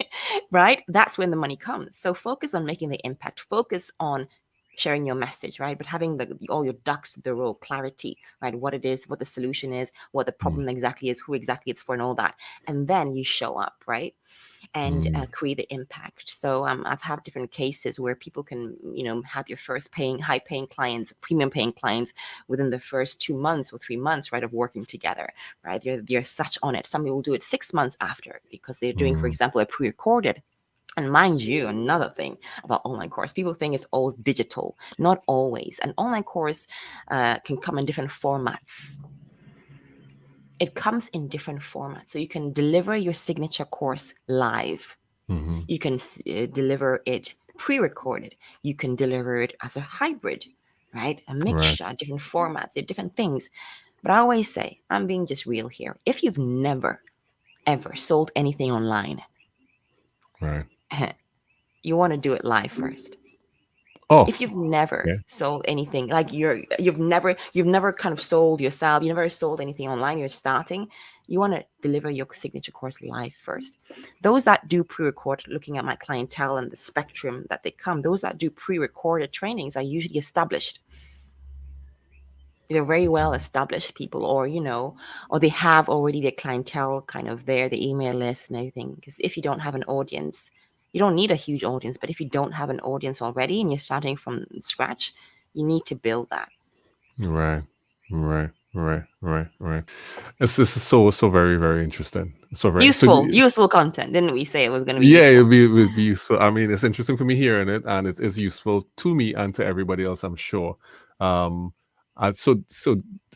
right, that's when the money comes. So focus on making the impact. Focus on sharing your message, right? But having all your ducks in the row, clarity, right? What it is, what the solution is, what the problem exactly is, who exactly it's for, and all that. And then you show up, right? And create the impact. So I've had different cases where people can, have your first high paying clients, premium paying clients within the first 2 months or 3 months, right, of working together, right? They're such on it. Some people do it 6 months after, because they're doing, for example, a pre-recorded. And mind you, another thing about online course, people think it's all digital. Not always. An online course can come in different formats. It comes in different formats. So you can deliver your signature course live. You can deliver it pre-recorded. You can deliver it as a hybrid, right? A mixture, different formats, different things. But I always say, I'm being just real here. If you've never, ever sold anything online, you want to do it live first. If you've never sold anything, like you've never kind of sold yourself, you never sold anything online, you're starting, you want to deliver your signature course live first. Those that do pre-recorded, looking at my clientele and the spectrum that they come, those that do pre-recorded trainings are usually established. They're very well established people, or they have already their clientele kind of there, the email list and everything. Because if you don't have an audience, you don't need a huge audience, but if you don't have an audience already and you're starting from scratch, you need to build that.
Right. This is so very, very interesting. So very
useful content. Didn't we say it was going to be
useful?
Yeah,
it would be useful. I mean, it's interesting for me hearing it, and it is useful to me and to everybody else, I'm sure. So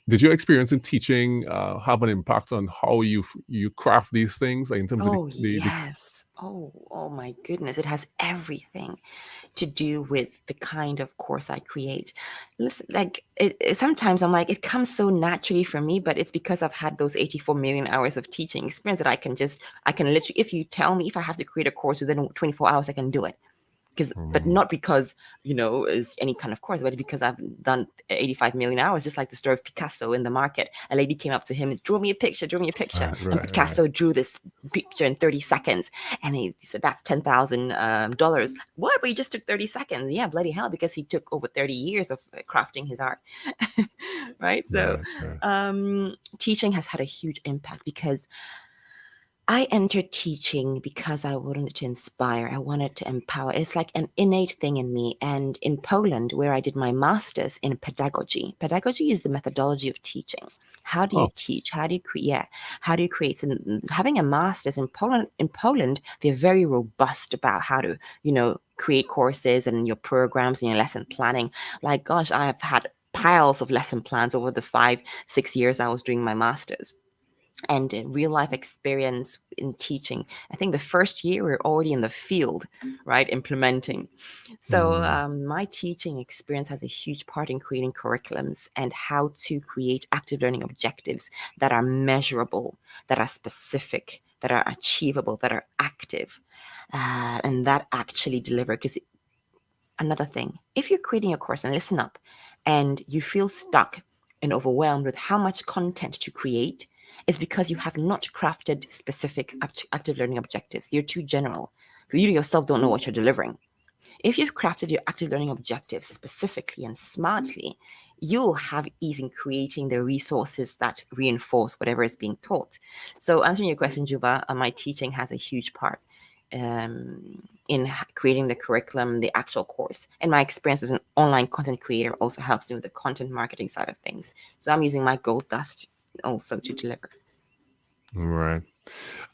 did your experience in teaching have an impact on how you craft these things, like in terms of
yes. Oh my goodness. It has everything to do with the kind of course I create. Listen, like sometimes I'm like, it comes so naturally for me, but it's because I've had those 84 million hours of teaching experience that I can literally, if you tell me if I have to create a course within 24 hours, I can do it. But not because, is any kind of course, but because I've done 85 million hours, just like the story of Picasso in the market. A lady came up to him and drew me a picture. And Picasso drew this picture in 30 seconds. And he said, that's $10,000. What? But he just took 30 seconds. Yeah, bloody hell, because he took over 30 years of crafting his art. Right? So teaching has had a huge impact, because I entered teaching because I wanted to inspire. I wanted to empower. It's like an innate thing in me. And in Poland, where I did my master's in pedagogy is the methodology of teaching. How do you
Oh,
teach? How do you create? Yeah, how do you create? And having a master's in Poland, they're very robust about how to, create courses and your programs and your lesson planning. Like, gosh, I have had piles of lesson plans over the 5, 6 years I was doing my master's and real life experience in teaching. I think the first year we're already in the field, right, implementing. So my teaching experience has a huge part in creating curriculums and how to create active learning objectives that are measurable, that are specific, that are achievable, that are active, and that actually deliver. Because another thing, if you're creating a course, and listen up, and you feel stuck and overwhelmed with how much content to create, it's because you have not crafted specific active learning objectives. You're too general. You yourself don't know what you're delivering. If you've crafted your active learning objectives specifically and smartly, you'll have ease in creating the resources that reinforce whatever is being taught. So, answering your question, Juba, my teaching has a huge part in creating the curriculum, the actual course. And my experience as an online content creator also helps me with the content marketing side of things. So, I'm using my gold dust also to deliver.
right.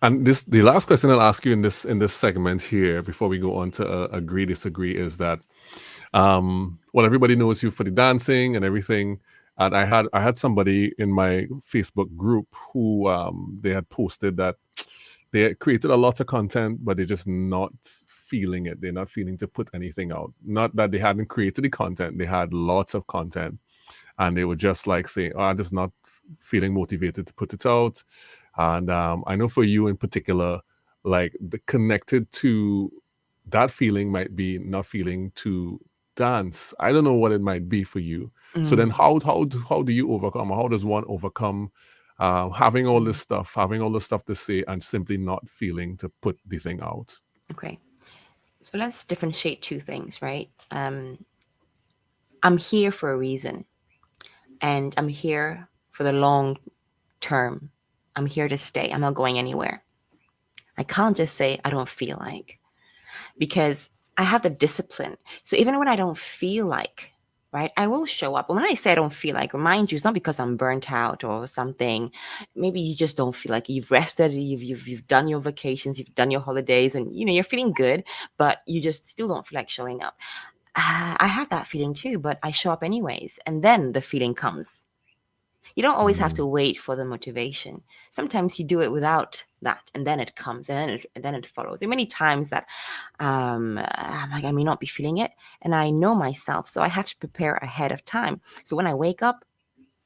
And the last question I'll ask you in this segment here before we go on to agree disagree is that well, everybody knows you for the dancing and everything. And I had somebody in my Facebook group who they had posted that they had created a lot of content, but they're just not feeling it. They're not feeling to put anything out. Not that they hadn't created the content; they had lots of content, and they were just like saying, "Oh, I'm just not feeling motivated to put it out." And I know for you in particular, like the connected to that feeling might be not feeling to dance. I don't know what it might be for you. So then, how do you overcome? Or how does one overcome having all this stuff, having all the stuff to say, and simply not feeling to put the thing out?
Okay. So let's differentiate two things, right? I'm here for a reason, and I'm here for the long term. I'm here to stay. I'm not going anywhere. I can't just say I don't feel like, because I have the discipline. So even when I don't feel like, right, I will show up. And when I say I don't feel like, remind you, it's not because I'm burnt out or something. Maybe you just don't feel like you've rested, you've done your vacations, you've done your holidays, and you're feeling good, but you just still don't feel like showing up. I have that feeling too, but I show up anyways. And then the feeling comes. You don't always have to wait for the motivation. Sometimes you do it without that, and then it comes, and then it follows. There are many times that I'm like, I may not be feeling it, and I know myself, so I have to prepare ahead of time. So when I wake up,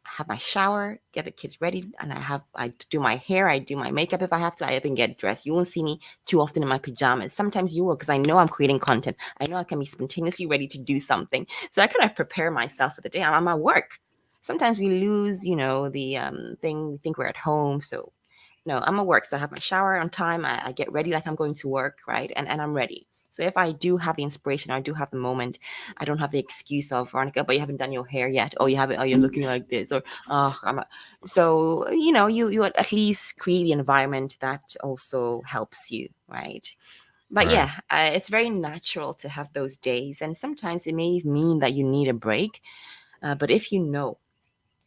I have my shower, get the kids ready, and I do my hair, I do my makeup if I have to. I even get dressed. You won't see me too often in my pajamas. Sometimes you will, because I know I'm creating content. I know I can be spontaneously ready to do something. So I kind of prepare myself for the day. I'm at work. Sometimes we lose, the thing. We think we're at home. So no, I'm at work. So I have my shower on time. I get ready like I'm going to work, right? And I'm ready. So if I do have the inspiration, I do have the moment, I don't have the excuse of, Veronica, but you haven't done your hair yet. Oh, you haven't. Oh, you're looking like this. Or so you at least create the environment that also helps you, right? But
Right.
yeah, it's very natural to have those days, and sometimes it may mean that you need a break. But if you know,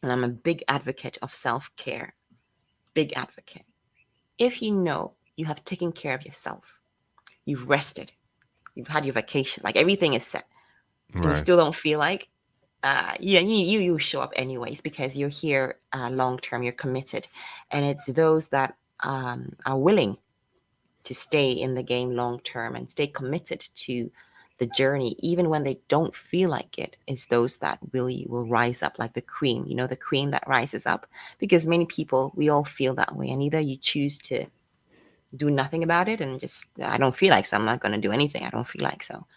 and I'm a big advocate of self-care, big advocate. If you know you have taken care of yourself, you've rested, you've had your vacation, like everything is set, and you
Right.
still don't feel like, you show up anyways because you're here long term, you're committed, and it's those that are willing to stay in the game long term and stay committed to the journey, even when they don't feel like it, is those that really will rise up like the cream, the cream that rises up. Because many people, we all feel that way. And either you choose to do nothing about it and just, I don't feel like, so I'm not going to do anything. I don't feel like, so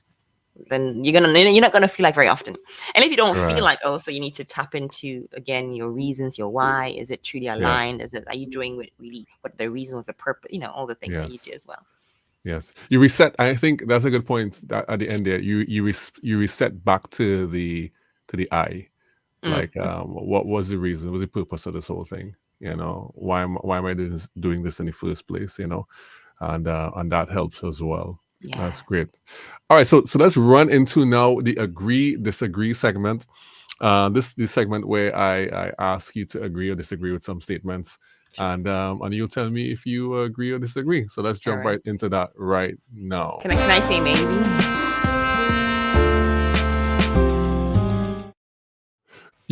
then you're not going to feel like very often. And if you don't feel
Right.
like, so you need to tap into, again, your reasons, your why. Is it truly
Yes.
aligned? Are you doing what the reason was, the purpose, all the things that you do
Yes.
as well.
Yes. You reset. I think that's a good point. That at the end there, you reset back to the I.
Mm.
Like, what was the reason? What was the purpose of this whole thing? You know, why am I doing this in the first place? You know, and that helps as well.
Yeah.
That's great. All right, so let's run into now the agree disagree segment. This segment where I ask you to agree or disagree with some statements,
Sure.
and you'll tell me if you agree or disagree. So let's jump right into that right now.
Can I say maybe?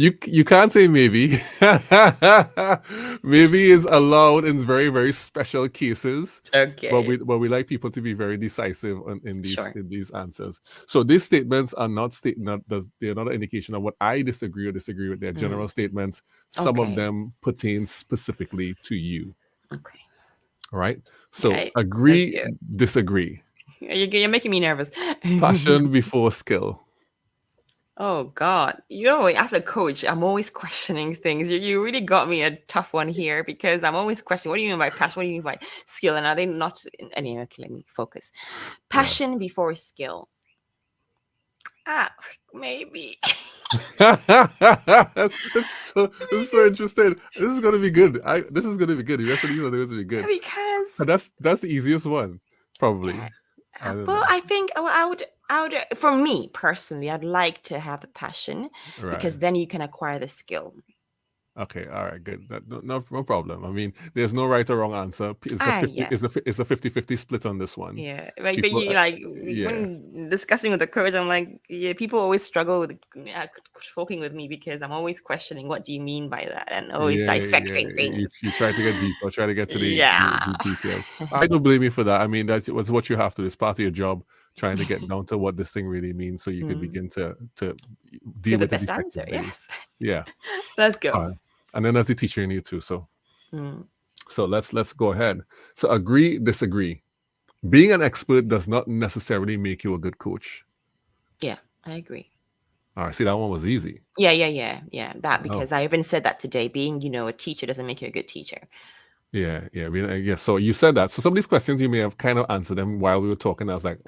You can't say maybe. Maybe is allowed in very, very special cases.
Okay.
But we like people to be very decisive in these
Sure.
in these answers. So these statements are not they're not an indication of what I disagree or disagree with. They're general statements. Some of
Okay.
them pertain specifically to you.
Okay.
All right. So
Right.
agree, disagree.
You're making me nervous.
Passion before skill.
Oh God. You know, as a coach, I'm always questioning things. You really got me a tough one here because I'm always questioning, what do you mean by passion? What do you mean by skill? And are they not anyway, okay, let me focus. Passion before skill. Maybe.
This is so interesting. This is gonna be good. This is gonna be good. The rest of these are going to be good.
Because
That's the easiest one, probably.
I think I would for me personally, I'd like to have the passion because then you can acquire the skill.
Okay, all right, good. No problem. I mean, there's no right or wrong answer. It's a 50-50 split on this one.
Yeah, like people, when discussing with the coach, I'm like, people always struggle with talking with me because I'm always questioning, what do you mean by that, and always dissecting things.
You try to get deep or try to get to the details. I don't blame you for that. I mean, that's what you have to do. It's part of your job, trying to get down to what this thing really means, so you can begin to deal with the best answer.
Yes.
Yeah.
Let's go.
And then as a teacher, you need to. So let's go ahead. So agree, disagree. Being an expert does not necessarily make you a good coach.
Yeah, I agree.
All right, see, that one was easy.
Yeah. That, because I even said that today. Being, a teacher doesn't make you a good teacher.
Yeah. So you said that. So some of these questions you may have kind of answered them while we were talking. I was like,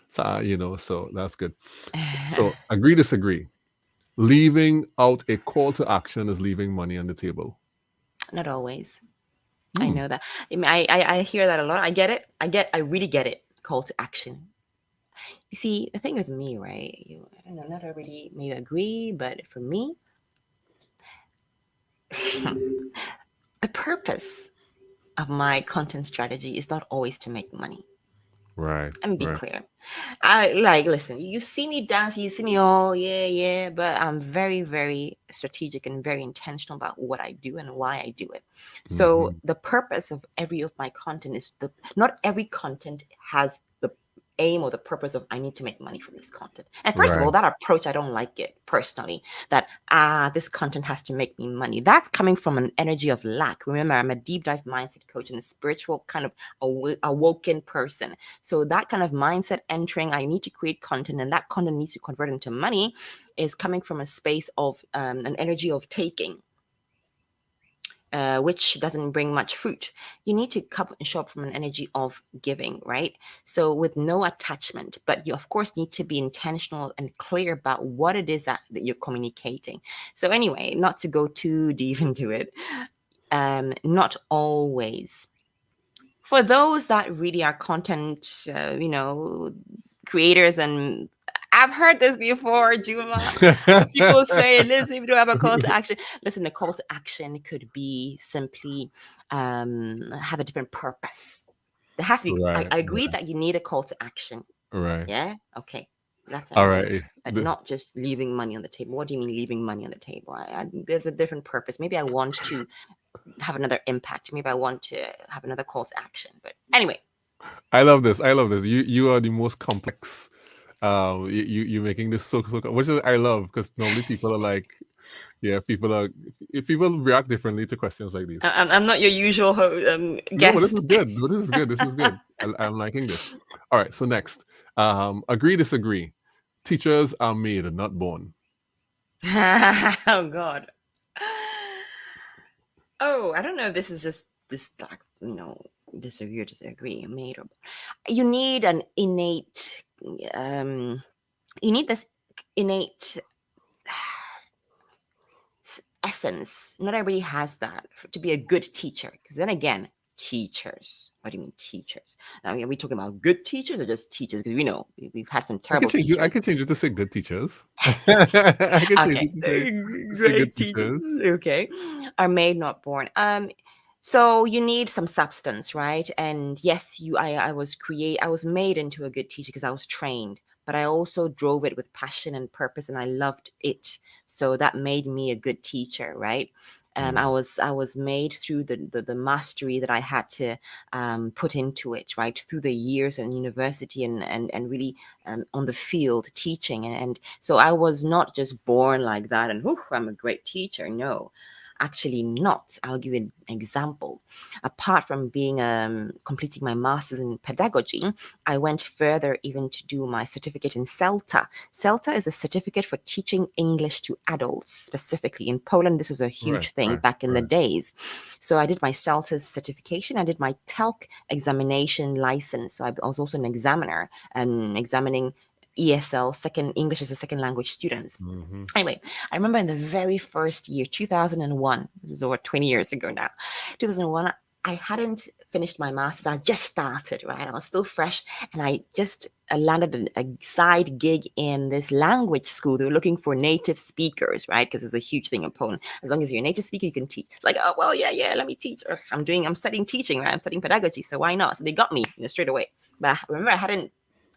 so so that's good. So agree, disagree. Leaving out a call to action is leaving money on the table.
Not always. I know that. I hear that a lot. I get it. I really get it. Call to action. You see, the thing with me, right? I don't know, not everybody may agree, but for me, the purpose of my content strategy is not always to make money.
Right.
Let me be clear. Listen, you see me dance, you see me all, but I'm very, very strategic and very intentional about what I do and why I do it. So the purpose of every of my content is not every content has the aim or the purpose of I need to make money from this content. And first of all, that approach, I don't like it personally, that this content has to make me money. That's coming from an energy of lack. Remember, I'm a deep dive mindset coach and a spiritual kind of awoken person. So that kind of mindset entering, I need to create content, and that content needs to convert into money, is coming from a space of an energy of taking. Which doesn't bring much fruit. You need to come and show up from an energy of giving, right? So with no attachment, but you of course need to be intentional and clear about what it is that you're communicating. So anyway, not to go too deep into it, not always. For those that really are content, creators, and I've heard this before, Juma. People say, listen, if you don't have a call to action. Listen, the call to action could be simply have a different purpose. There has to be, I agree that you need a call to action.
Right.
Yeah? Okay. That's
all right.
And not just leaving money on the table. What do you mean leaving money on the table? There's a different purpose. Maybe I want to have another impact. Maybe I want to have another call to action. But anyway.
I love this. You are the most complex. You making this so which is I love, because normally people are like, if people react differently to questions like these.
I'm not your usual guest.
No, but this is good. This is good. I'm liking this. All right, so next, agree, disagree. Teachers are made, not born.
Oh God. Oh, I don't know if this is just this, disagree or disagree. Made or you need an innate. You need this innate essence. Not everybody has that to be a good teacher. Because then again, teachers. What do you mean teachers? Now, are we talking about good teachers or just teachers? Because we know we've had some terrible teachers.
I can change it to say good teachers. I can change it to say
great
good
teachers.
teachers.
Okay, are made not born. So you need some substance, right? And yes, I was made into a good teacher because I was trained, but I also drove it with passion and purpose, and I loved it. So that made me a good teacher, right? I was made through the mastery that I had to put into it, right? Through the years in university and really on the field teaching. And so I was not just born like that and I'm a great teacher. No, actually not. I'll give you an example. Apart from being completing my master's in pedagogy, I went further even to do my certificate in CELTA. CELTA is a certificate for teaching English to adults. Specifically in Poland, this was a huge thing back in the days. So I did my CELTA certification. I did my TELC examination license. So I was also an examiner and examining ESL, second English as a second language students. Anyway, I remember in the very first year, 2001, this is over 20 years ago now, 2001, I hadn't finished my master's. I just started, right? I was still fresh, and I just landed a side gig in this language school. They were looking for native speakers, right? Because it's a huge thing in Poland. As long as you're a native speaker, you can teach. It's like, oh, well, yeah, let me teach. I'm studying teaching, right? I'm studying pedagogy, so why not? So they got me, straight away. But I remember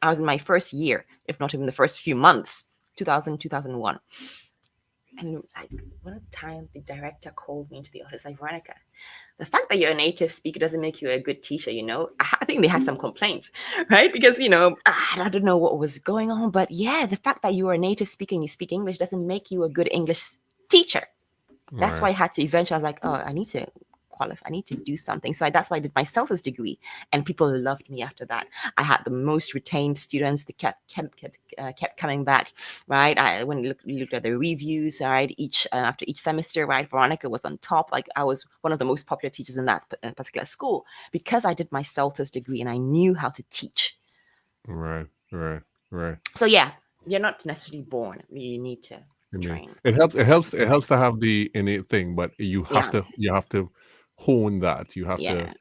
I was in my first year, if not even the first few months, 2001. And one time the director called me into the office, like, Veronica, the fact that you're a native speaker doesn't make you a good teacher, I think they had some complaints, right? Because, I don't know what was going on, but yeah, the fact that you are a native speaker and you speak English doesn't make you a good English teacher. That's why I had to eventually, I was like, oh, I need to qualify. I need to do something. So that's why I did my CELTA's degree, and people loved me after that. I had the most retained students. They kept coming back, right? When you looked at the reviews, right, after each semester, right, Veronica was on top. Like, I was one of the most popular teachers in that particular school because I did my CELTA's degree and I knew how to teach.
Right.
So yeah, you're not necessarily born. You need to train.
It helps to have the innate thing, but you have to hone that. You have to,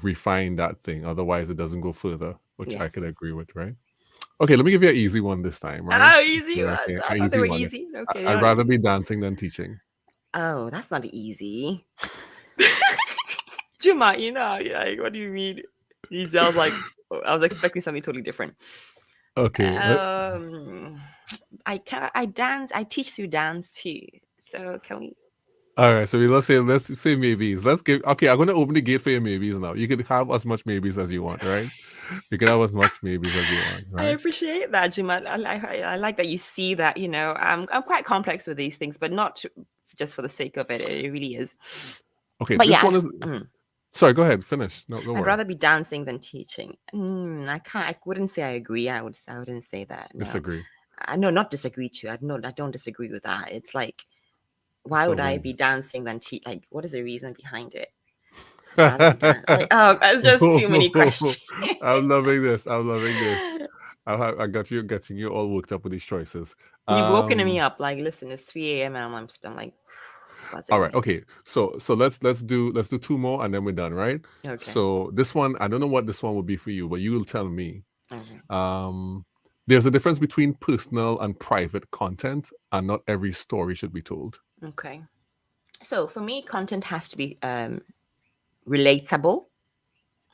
refine that thing. Otherwise, it doesn't go further, which I can agree with, right? Okay, let me give you an easy one this time, right?
Oh, easy ones. I thought they were easy. Okay.
I'd rather be dancing than teaching.
Oh, that's not easy. Juma, what do you mean? He sounds like I was expecting something totally different.
Okay.
I teach through dance too. So can we?
All right. So let's say maybes. I'm going to open the gate for your maybes now. You can have as much maybes as you want, right? You can have as much maybes as you want. Right?
I appreciate that, Juma. I like that you see that. I'm quite complex with these things, but not just for the sake of it. It really is.
Okay. But one is. Sorry, go ahead. Finish. No,
I'd rather be dancing than teaching. I wouldn't say I agree. I wouldn't say that. No.
Disagree.
No, not disagree too. I don't disagree with that. It's like, why would I be dancing than teach? Like, what is the reason behind it? It's just too many questions.
I'm loving this. I got you getting you all worked up with these choices.
You've woken me up. Like, listen, it's 3 a.m. and I'm like.
All right. Okay. So let's do 2 more and then we're done, right?
Okay.
So this one, I don't know what this one will be for you, but you will tell me.
Okay.
There's a difference between personal and private content, and not every story should be told.
Okay. So for me, content has to be relatable,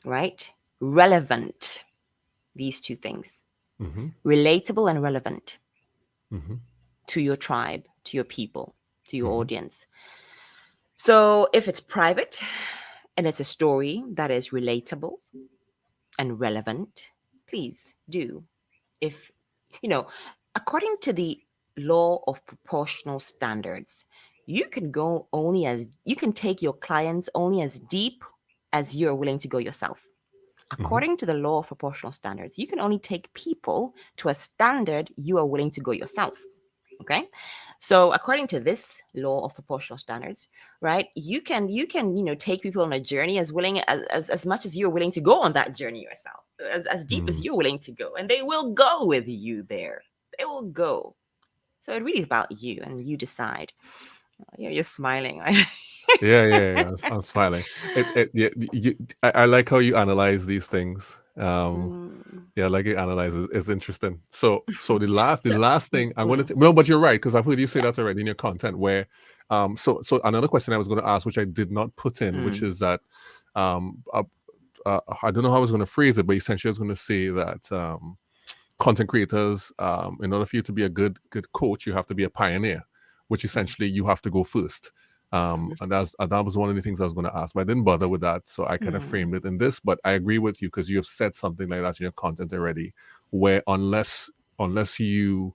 right? Relevant. These two things.
Mm-hmm.
Relatable and relevant
mm-hmm.
to your tribe, to your people, to your audience. So if it's private and it's a story that is relatable and relevant, please do. If, according to the law of proportional standards, you can take your clients only as deep as you're willing to go yourself. According to the law of proportional standards, you can only take people to a standard you are willing to go yourself. Okay. So according to this law of proportional standards, right, you can take people on a journey as much as you're willing to go on that journey yourself, as deep as you're willing to go, and they will go with you there. They will go. So it really is about you, and you decide. You're smiling.
Yeah. I'm smiling. I like how you analyze these things. Yeah, I like you analyze. It's interesting. So the last thing I'm going to no, but you're right, because I've heard you say that already in your content. Where, so another question I was going to ask, which I did not put in, which is that, I don't know how I was going to phrase it, but essentially I was going to say that content creators, in order for you to be a good coach, you have to be a pioneer, which essentially you have to go first. And that was one of the things I was going to ask, but I didn't bother with that, so I kind of framed it in this. But I agree with you, because you have said something like that in your content already, where unless you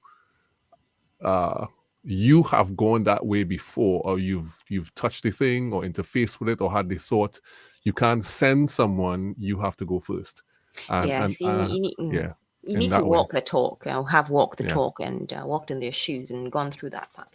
you have gone that way before, or you've touched the thing or interfaced with it or had the thought, you can't send someone. You have to go first.
Yes, you need to walk the talk, or have walked the talk, and walked in their shoes and gone through that path.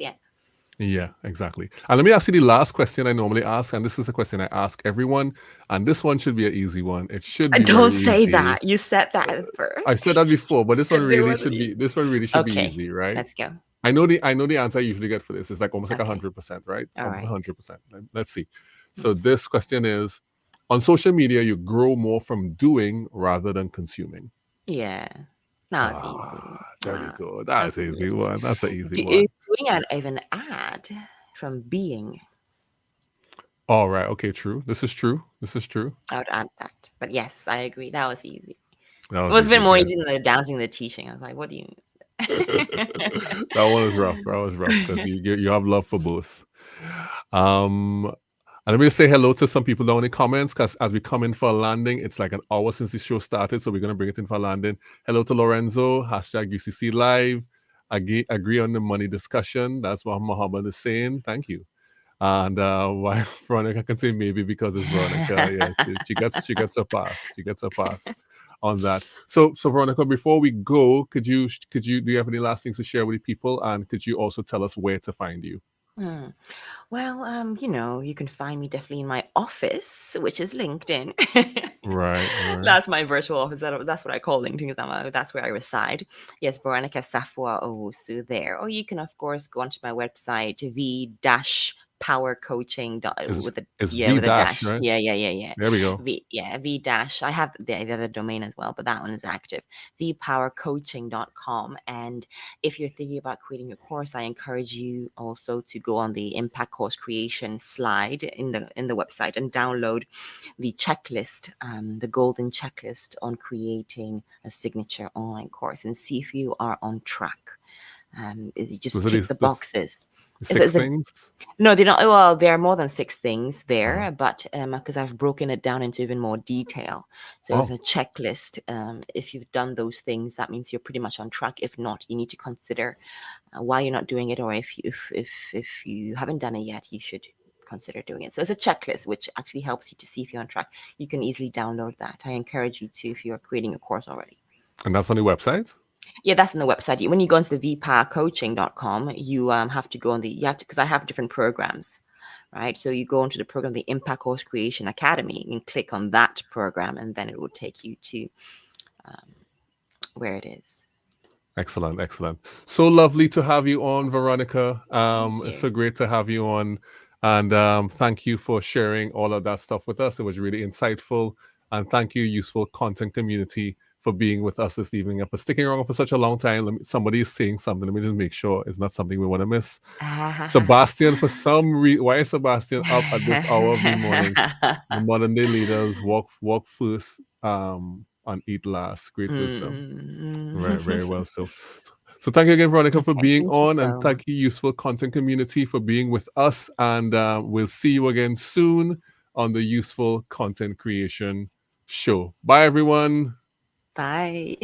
Yeah, exactly. And let me ask you the last question I normally ask, and this is a question I ask everyone, and this one should be an easy one. It should be.
Don't say that. You said that at first.
I said that before, but this one really should be. This one really should be easy, right?
Let's go.
I know the answer I usually get for this. It's like almost like 100%, right? Almost 100%. Let's see. So this question is: on social media, you grow more from doing rather than consuming.
Yeah. No, it's easy.
There you go. That's an easy one. That's an easy one.
Doing an even add from being.
All right. Okay. True. This is true.
I would add that. But yes, I agree. That was easy.
That
was a bit more easy than the dancing, the teaching. I was like, what do you mean?
That one was rough. That was rough, because you have love for both. And let me just say hello to some people down in the comments, because as we come in for a landing, it's like an hour since the show started, so we're going to bring it in for a landing. Hello to Lorenzo, #UCC Live. Agree on the money discussion. That's what Muhammad is saying. Thank you. And why Veronica can say maybe because it's Veronica. Yes, she gets a pass. She gets a pass on that. So Veronica, before we go, do you have any last things to share with the people, and could you also tell us where to find you?
Well, you can find me definitely in my office, which is LinkedIn.
Right.
That's my virtual office. That's what I call LinkedIn, because that's where I reside. Yes, Veronica Safoa Owusu there. Or you can, of course, go onto my website, v-powercoaching with a dash.
Right?
Yeah.
There we go.
V dash. I have the other domain as well, but that one is active. vpowercoaching.com. And if you're thinking about creating a course, I encourage you also to go on the impact course creation slide in the website and download the checklist, the golden checklist on creating a signature online course, and see if you are on track. You just tick the boxes.
6 things?
No, they're not. Well, there are more than 6 things there, but because I've broken it down into even more detail. So it's a checklist. If you've done those things, that means you're pretty much on track. If not, you need to consider why you're not doing it, or if you haven't done it yet, you should consider doing it. So it's a checklist, which actually helps you to see if you're on track. You can easily download that. I encourage you to, if you're creating a course already.
And that's on the website?
Yeah, that's on the website. When you go into the vpowercoaching.com, you have to go on because I have different programs, right? So you go into the program, the Impact Course Creation Academy, and click on that program, and then it will take you to where it is.
Excellent. So lovely to have you on, Veronica. It's so great to have you on. And thank you for sharing all of that stuff with us. It was really insightful. And thank you, Useful Content Community, for being with us this evening and for sticking around for such a long time. Somebody is saying something. Let me just make sure it's not something we want to miss. Sebastian, for some reason, why is Sebastian up at this hour of the morning? The modern day leaders walk first and eat last. Great wisdom. Right, very well. So thank you again, Veronica, for being on, and thank you, Useful Content Community, for being with us. And we'll see you again soon on the Useful Content Creation Show. Bye, everyone.
Bye.